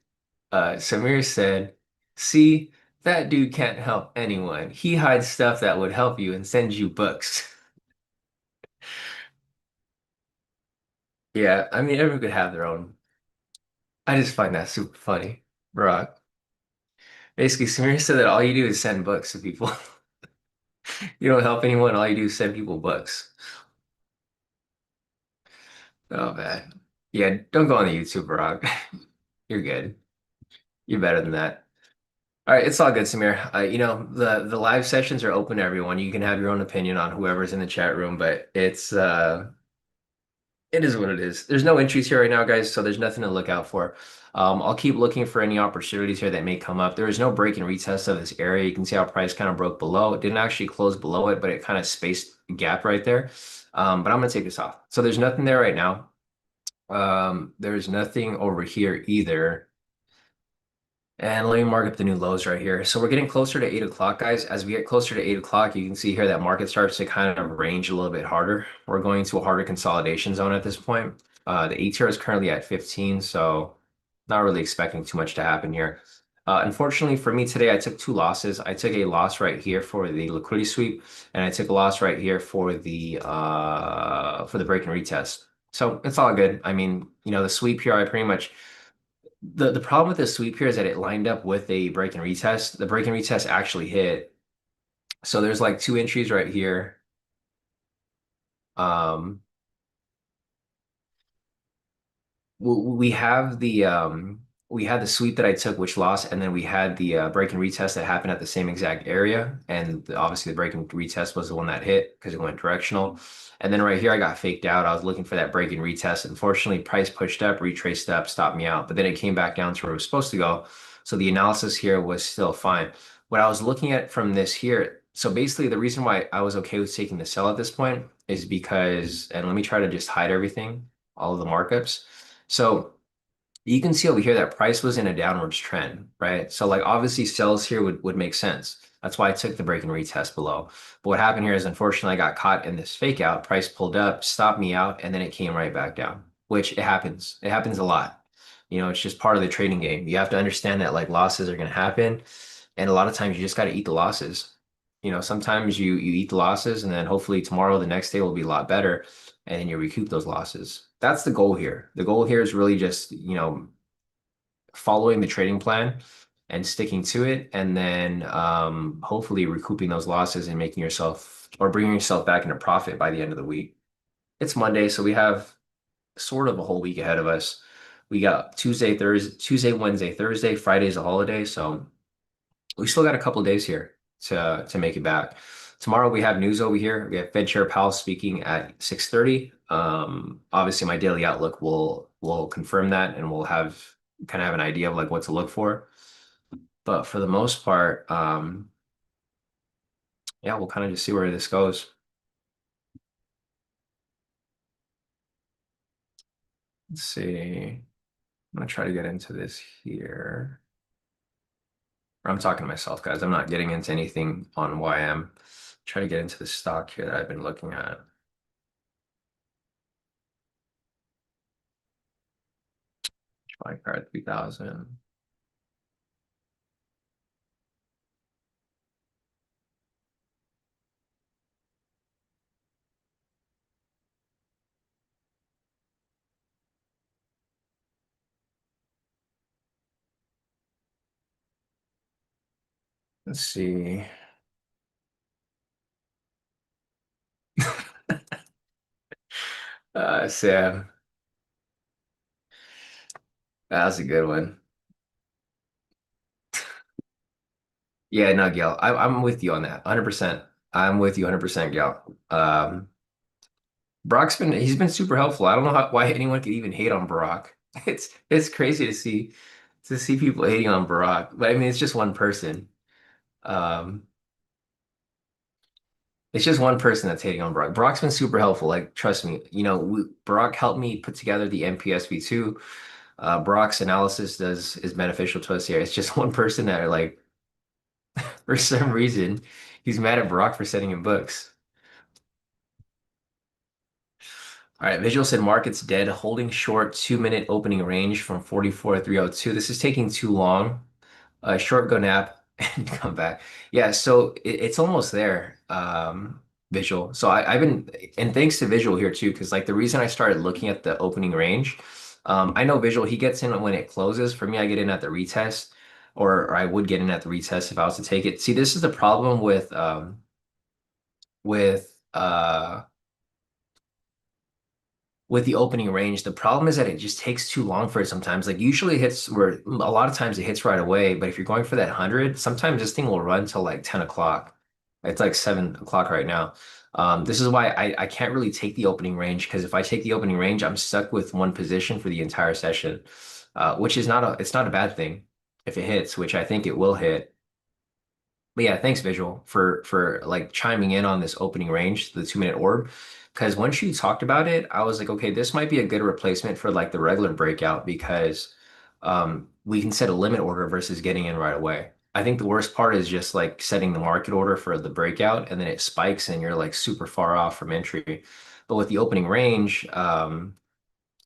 Samir said, "See, that dude can't help anyone. He hides stuff that would help you and sends you books." Yeah, I mean, everyone could have their own. I just find that super funny, Barack. Basically, Samir said that all you do is send books to people. You don't help anyone. All you do is send people books. Oh man. Yeah, don't go on the YouTube, Barack. You're good. You're better than that. All right, it's all good, Samir. The live sessions are open to everyone. You can have your own opinion on whoever's in the chat room, but it is what it is. There's no entries here right now, guys, so there's nothing to look out for. I'll keep looking for any opportunities here that may come up. There is no break and retest of this area. You can see how price kind of broke below. It didn't actually close below it, but it kind of spaced gap right there. But I'm gonna take this off. So there's nothing there right now. There's nothing over here either. And let me mark up the new lows right here. So we're getting closer to 8 o'clock, guys. As we get closer to 8 o'clock, you can see here that market starts to kind of range a little bit harder. We're going to a harder consolidation zone at this point. The ATR is currently at 15, so not really expecting too much to happen here. Unfortunately for me today, I took two losses. I took a loss right here for the liquidity sweep, and I took a loss right here for the break and retest. So it's all good. I mean, the sweep here, I pretty much the problem with this sweep here is that it lined up with a break and retest. The break and retest actually hit. So there's like two entries right here. Um, we have we had the sweep that I took, which lost, and then we had the break and retest that happened at the same exact area. And obviously, the break and retest was the one that hit because it went directional. And then right here, I got faked out. I was looking for that break and retest. Unfortunately, price pushed up, retraced up, stopped me out. But then it came back down to where it was supposed to go. So the analysis here was still fine. What I was looking at from this here, so basically, the reason why I was okay with taking the sell at this point is because, and let me try to just hide everything, all of the markups. So you can see over here that price was in a downwards trend, right? So like obviously sells here would make sense. That's why I took the break and retest below. But what happened here is unfortunately I got caught in this fake out. Price pulled up, stopped me out, and then it came right back down, which it happens. It happens a lot. It's just part of the trading game. You have to understand that like losses are going to happen. And a lot of times you just got to eat the losses. Sometimes you eat the losses and then hopefully tomorrow, the next day will be a lot better and then you recoup those losses. That's the goal here. The goal here is really just, following the trading plan and sticking to it, and then hopefully recouping those losses and making yourself or bringing yourself back into profit by the end of the week. It's Monday, so we have sort of a whole week ahead of us. We got Tuesday, Wednesday, Thursday, Friday's a holiday, so we still got a couple days here to make it back. Tomorrow we have news over here. We have Fed Chair Powell speaking at 6:30. Obviously, my daily outlook will confirm that, and we'll have kind of have an idea of like what to look for. But for the most part, yeah, we'll kind of just see where this goes. Let's see. I'm gonna try to get into this here. I'm talking to myself, guys. I'm not getting into anything on YM. Try to get into the stock here that I've been looking at. My card 3000. Let's see. Sam, that's a good one. Yeah, no, Gil, I'm with you on that, 100%. I'm with you 100%, Gil. He's been super helpful. I don't know why anyone could even hate on Brock. It's crazy to see people hating on Brock, but I mean, it's just one person. Um, it's just one person that's hating on Brock. Brock's been super helpful. Like, trust me, Brock helped me put together the MPSV2. Brock's analysis does is beneficial to us here. It's just one person that like for some reason he's mad at Brock for sending him books. All right, Visual said market's dead, holding short 2 minute opening range from 44,302. This is taking too long. Short go nap and come back. Yeah, so it's almost there. Visual. So I've been, and thanks to Visual here too, because like the reason I started looking at the opening range, I know Visual, he gets in when it closes. For me, I get in at the retest, or I would get in at the retest if I was to take it. See, this is the problem with with the opening range. The problem is that it just takes too long for it sometimes. Like usually it hits where a lot of times it hits right away, but if you're going for that 100, sometimes this thing will run till like 10 o'clock. It's like 7 o'clock right now. This is why I can't really take the opening range because if I take the opening range, I'm stuck with one position for the entire session, which is it's not a bad thing if it hits, which I think it will hit. But yeah, thanks, Visual, for like chiming in on this opening range, the 2 minute orb. Because once you talked about it, I was like, okay, this might be a good replacement for like the regular breakout because we can set a limit order versus getting in right away. I think the worst part is just like setting the market order for the breakout and then it spikes and you're like super far off from entry. But with the opening range, you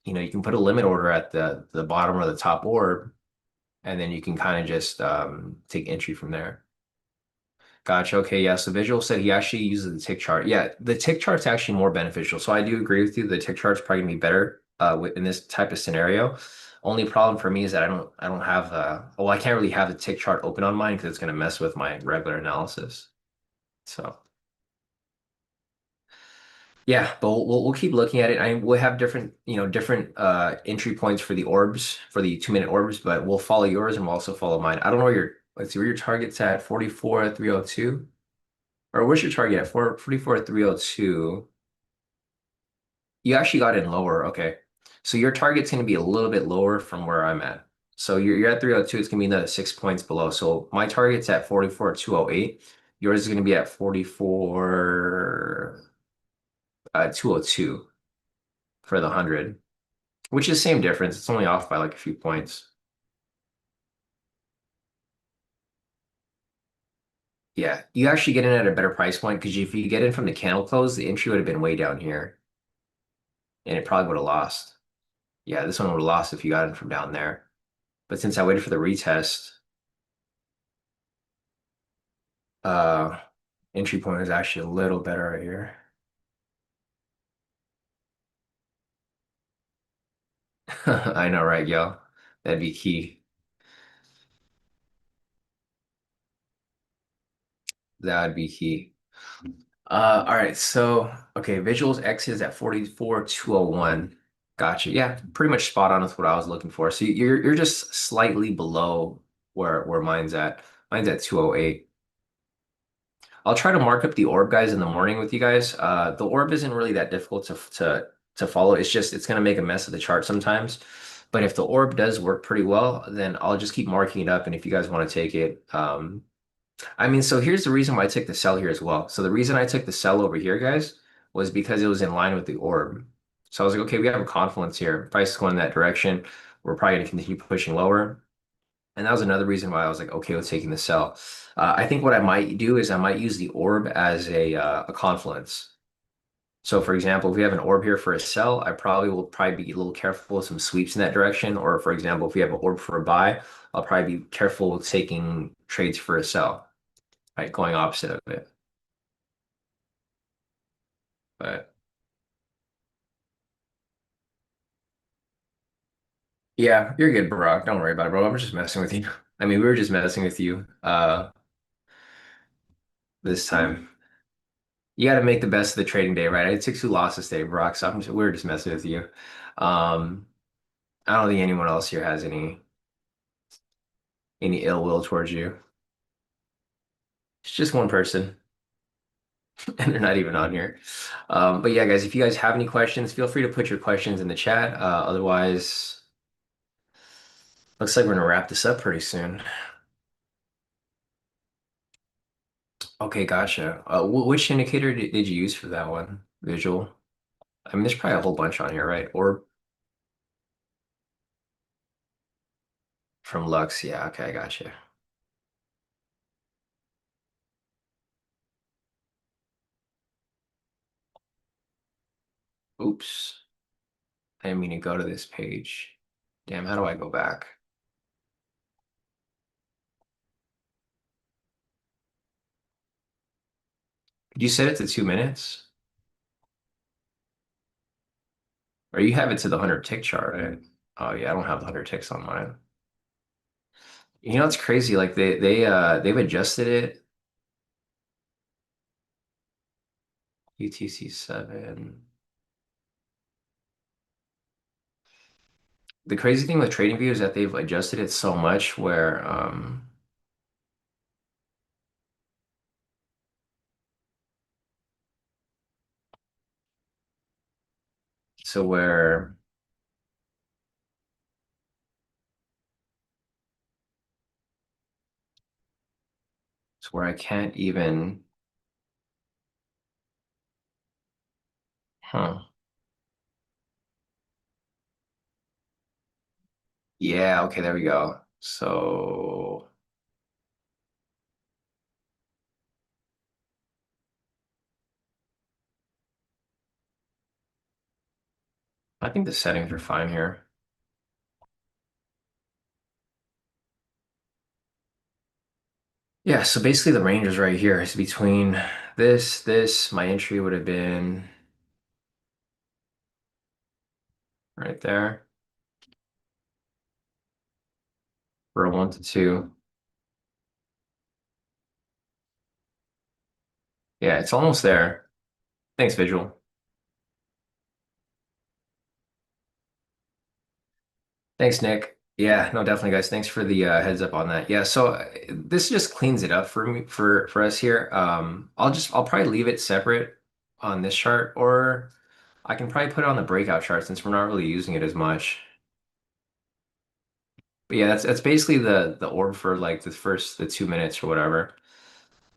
can put a limit order at the bottom or the top orb, and then you can kind of just take entry from there. Gotcha. Okay. Yeah. So Visual said he actually uses the tick chart. Yeah, the tick chart's actually more beneficial. So I do agree with you. The tick chart's probably gonna be better in this type of scenario. Only problem for me is that I don't have well, I can't really have the tick chart open on mine because it's gonna mess with my regular analysis. So yeah, but we'll keep looking at it. We'll have different entry points for the orbs for the 2 minute orbs, but we'll follow yours and we'll also follow mine. I don't know where your let's see where your target's at 44,302. Or what's your target at? 44,302. You actually got in lower. Okay. So your target's going to be a little bit lower from where I'm at. So you're at 302. It's going to be another 6 points below. So my target's at 44,208. Yours is going to be at 44, 202 for the 100, which is same difference. It's only off by like a few points. Yeah. You actually get in at a better price point because if you get in from the candle close, the entry would have been way down here and it probably would have lost. Yeah, this one would have lost if you got in from down there. But since I waited for the retest, uh, entry point is actually a little better right here. I know, right, yo? That'd be key. That would be key. All right, so okay, visuals X is at 44,201. Gotcha. Yeah, pretty much spot on with what I was looking for. So you're just slightly below where mine's at. Mine's at 208. I'll try to mark up the orb guys in the morning with you guys. The orb isn't really that difficult to follow. It's just it's gonna make a mess of the chart sometimes. But if the orb does work pretty well, then I'll just keep marking it up. And if you guys want to take it, I mean, so here's the reason why I took the sell here as well. So the reason I took the sell over here, guys, was because it was in line with the orb. So I was like, okay, we have a confluence here. Price is going in that direction. We're probably going to continue pushing lower. And that was another reason why I was like, okay with taking the sell. I think what I might do is I might use the orb as a confluence. So for example, if we have an orb here for a sell, I probably be a little careful with some sweeps in that direction. Or for example, if we have an orb for a buy, I'll probably be careful with taking trades for a sell, right? Going opposite of it. But yeah, you're good, bro. Don't worry about it, bro. I'm just messing with you. I mean, we were just messing with you this time. You got to make the best of the trading day, right? I took two losses today, Brock, so we were just messing with you. Um, I don't think anyone else here has any ill will towards you. It's just one person, and they're not even on here. But yeah, guys, if you guys have any questions, feel free to put your questions in the chat. Otherwise, looks like we're gonna wrap this up pretty soon. Okay, gotcha. Which indicator did you use for that one? Visual. I mean, there's probably a whole bunch on here, right? Or from Lux. Yeah, okay, I gotcha. Oops. I didn't mean to go to this page. Damn, how do I go back? Did you set it to 2 minutes? Or you have it to the 100 tick chart, right? Oh yeah, I don't have the 100 ticks on mine. You know, it's crazy. Like they've adjusted it. UTC 7. The crazy thing with TradingView is that they've adjusted it so much where so where it's where I can't even huh. Yeah, okay, there we go. So I think the settings are fine here. Yeah, so basically the range is right here. It's between this, my entry would have been right there for a 1 to 2. Yeah, it's almost there. Thanks, Visual. Thanks, Nick. Yeah, no, definitely, guys. Thanks for the heads up on that. Yeah, so this just cleans it up for me for us here. I'll probably leave it separate on this chart, or I can probably put it on the breakout chart since we're not really using it as much. But yeah, that's basically the orb for like the 2 minutes or whatever.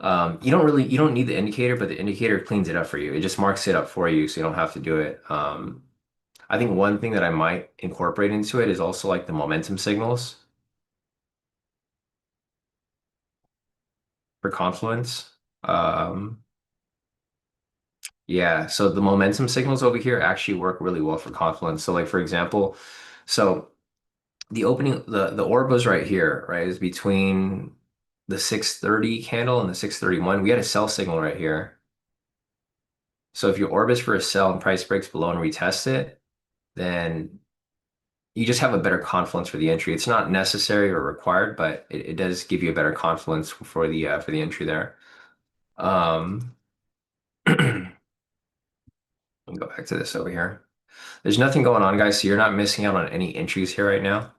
You don't need the indicator, but the indicator cleans it up for you. It just marks it up for you, so you don't have to do it. I think one thing that I might incorporate into it is also like the momentum signals for Confluence. Um, yeah, so the momentum signals over here actually work really well for Confluence. So like for example, so the orb was right here, right? Is between the 630 candle and the 631. We had a sell signal right here. So if your orb is for a sell and price breaks below and retest it, then you just have a better confluence for the entry. It's not necessary or required, but it does give you a better confluence for the entry there. Um, let me go back to this over here. There's nothing going on, guys, so you're not missing out on any entries here right now.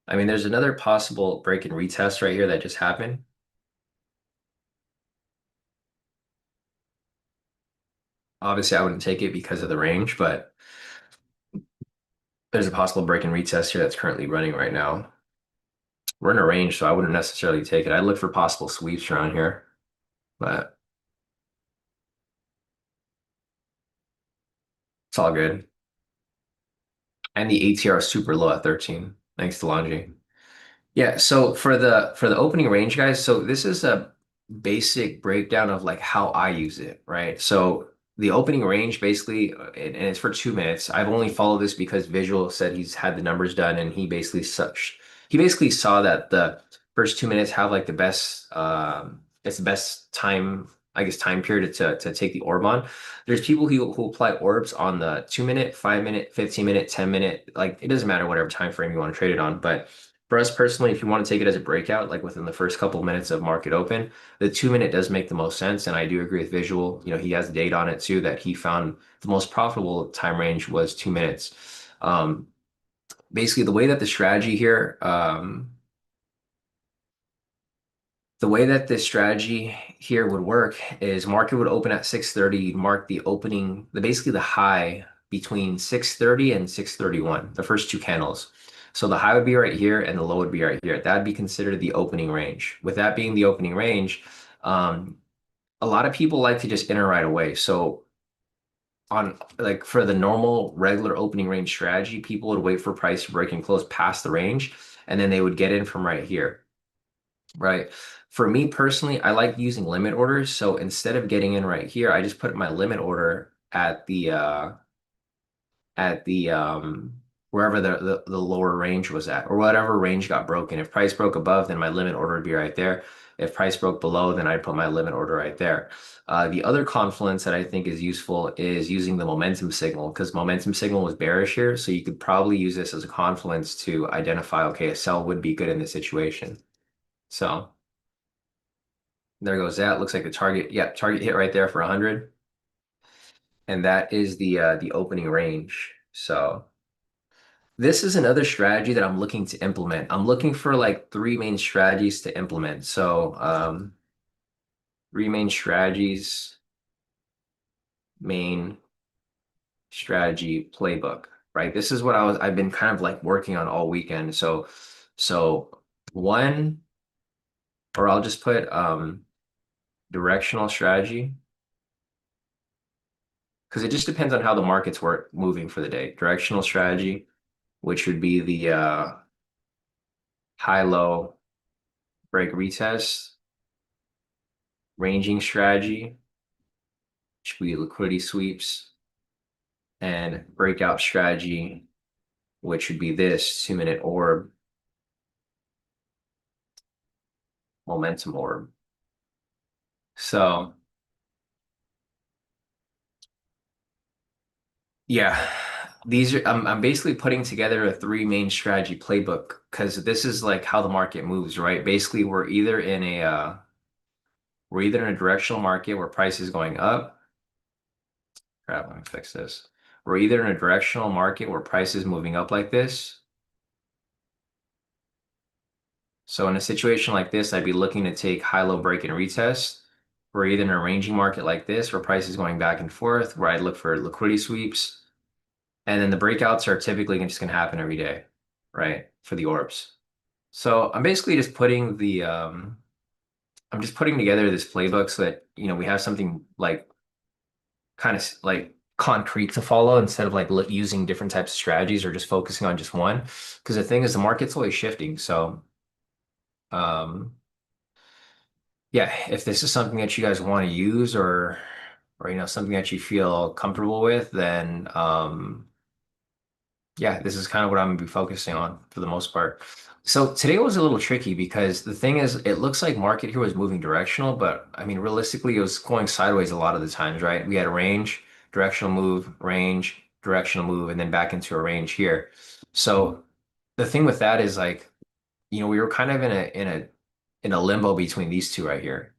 I mean, there's another possible break and retest right here that just happened. Obviously, I wouldn't take it because of the range, but there's a possible break and retest here that's currently running right now. We're in a range, so I wouldn't necessarily take it. I'd look for possible sweeps around here, but It's all good. And the ATR is super low at 13. Thanks to Longy. Yeah, so for the opening range, guys, so this is a basic breakdown of like how I use it, right? So the opening range basically, and it's for 2 minutes. I've only followed this because Visual said he's had the numbers done, and he basically saw that the first 2 minutes have like the best it's the best time, I guess, time period to take the orb on. There's people who apply orbs on the 2 minute, 5 minute, 15 minute, 10 minute, like it doesn't matter whatever time frame you want to trade it on, but for us personally, if you want to take it as a breakout, like within the first couple of minutes of market open, the 2 minute does make the most sense. And I do agree with Visual. He has data on it too that he found the most profitable time range was 2 minutes. Um, Basically, the way that this strategy here would work is market would open at 6:30, mark the opening, basically the high between 6:30 and 6:31, the first two candles. So the high would be right here and the low would be right here. That'd be considered the opening range. With that being the opening range, um, a lot of people like to just enter right away. So on like for the normal regular opening range strategy, people would wait for price to break and close past the range, and then they would get in from right here. Right. For me personally, I like using limit orders. So instead of getting in right here, I just put my limit order at the wherever the lower range was at, or whatever range got broken. If price broke above, then my limit order would be right there. If price broke below, then I'd put my limit order right there. The other confluence that I think is useful is using the momentum signal, because momentum signal was bearish here. So you could probably use this as a confluence to identify, okay, a sell would be good in this situation. So there goes that. Looks like the target. Yeah, target hit right there for 100. And that is the opening range. So this is another strategy that I'm looking to implement. I'm looking for like three main strategies to implement. So three main strategies, main strategy playbook, right? This is what I've been kind of like working on all weekend. So one, or I'll just put directional strategy, because it just depends on how the markets were moving for the day. Directional strategy, which would be the high-low break retest, ranging strategy, which would be liquidity sweeps, and breakout strategy, which would be this 2 minute orb, momentum orb. So yeah, these are I'm basically putting together a three main strategy playbook because this is like how the market moves, right? Basically, we're either in a directional market where price is going up. Crap, let me fix this. We're either in a directional market where price is moving up like this. So in a situation like this, I'd be looking to take high-low break and retest. We're either in a ranging market like this where price is going back and forth, where I'd look for liquidity sweeps. And then the breakouts are typically just going to happen every day, right? For the orbs. So I'm basically just I'm just putting together this playbook so that, we have something like kind of like concrete to follow instead of like using different types of strategies or just focusing on just one. Because the thing is, the market's always shifting. So, um, yeah, if this is something that you guys want to use or something that you feel comfortable with, then yeah, this is kind of what I'm gonna be focusing on for the most part. So today was a little tricky because the thing is, it looks like market here was moving directional, but I mean, realistically, it was going sideways a lot of the times, right? We had a range, directional move, range, directional move, and then back into a range here. So the thing with that is like, we were kind of in a limbo between these two right here.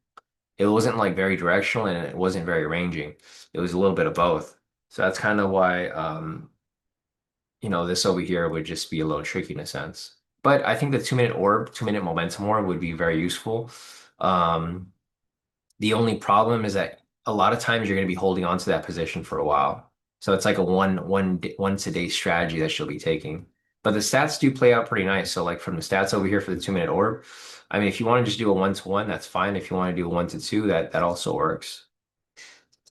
It wasn't like very directional and it wasn't very ranging. It was a little bit of both. So that's kind of why this over here would just be a little tricky in a sense. But I think the 2 minute orb, 2 minute momentum orb would be very useful. Um, the only problem is that a lot of times you're going to be holding on to that position for a while. So it's like a once a day strategy that she'll be taking. But the stats do play out pretty nice. So like from the stats over here for the 2 minute orb, I mean, if you want to just do a 1-to-1, that's fine. If you want to do a 1-to-2, that also works.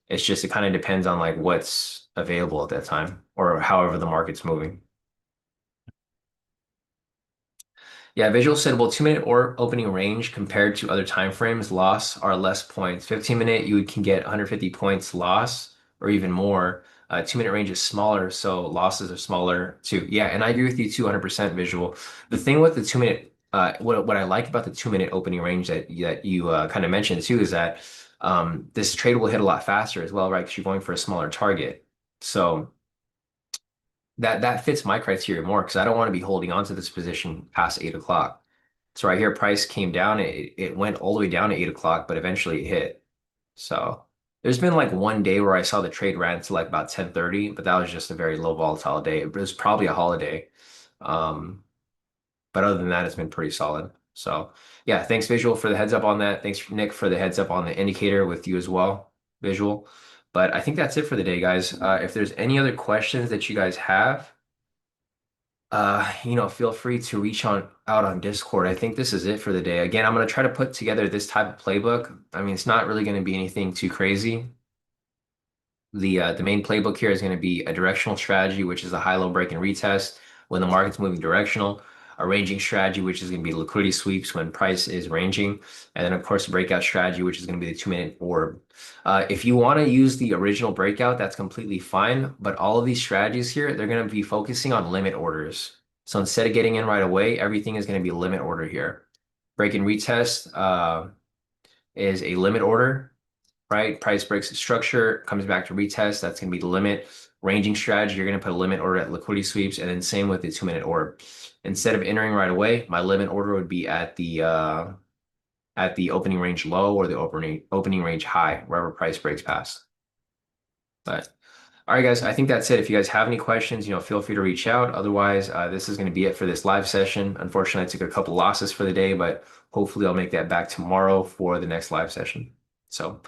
It's just it kind of depends on like what's available at that time or however the market's moving. Yeah, Visual said, well, 2 minute or opening range compared to other time frames, loss are less points. 15 minute, you can get 150 points loss or even more. 2 minute range is smaller, so losses are smaller too. Yeah, and I agree with you 200% Visual. The thing with the 2 minute, what I like about the 2 minute opening range that you kind of mentioned too is that this trade will hit a lot faster as well, right? Because you're going for a smaller target. So that fits my criteria more because I don't want to be holding on to this position past 8 o'clock. So right here, price came down. It went all the way down to 8 o'clock, but eventually it hit. So there's been like one day where I saw the trade ran to like about 10:30, but that was just a very low volatile day. It was probably a holiday. Um, but other than that, it's been pretty solid. So yeah, thanks Visual for the heads up on that. Thanks Nick for the heads up on the indicator with you as well, Visual. But I think that's it for the day, guys. If there's any other questions that you guys have, feel free to reach on out on Discord. I think this is it for the day. Again, I'm gonna try to put together this type of playbook. I mean, it's not really gonna be anything too crazy. The main playbook here is going to be a directional strategy, which is a high-low break and retest when the market's moving directional. A ranging strategy, which is going to be liquidity sweeps when price is ranging. And then, of course, a breakout strategy, which is going to be the 2 minute orb. If you want to use the original breakout, that's completely fine. But all of these strategies here, they're going to be focusing on limit orders. So instead of getting in right away, everything is going to be limit order here. Break and retest is a limit order, right? Price breaks the structure, comes back to retest. That's going to be the limit. Ranging strategy, you're going to put a limit order at liquidity sweeps, and then same with the 2 minute order. Instead of entering right away, my limit order would be at the opening range low or the opening range high, wherever price breaks past. But all right, guys, I think that's it. If you guys have any questions, feel free to reach out. Otherwise, this is going to be it for this live session. Unfortunately, I took a couple losses for the day, but hopefully I'll make that back tomorrow for the next live session. So,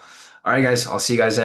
all right, guys, I'll see you guys then.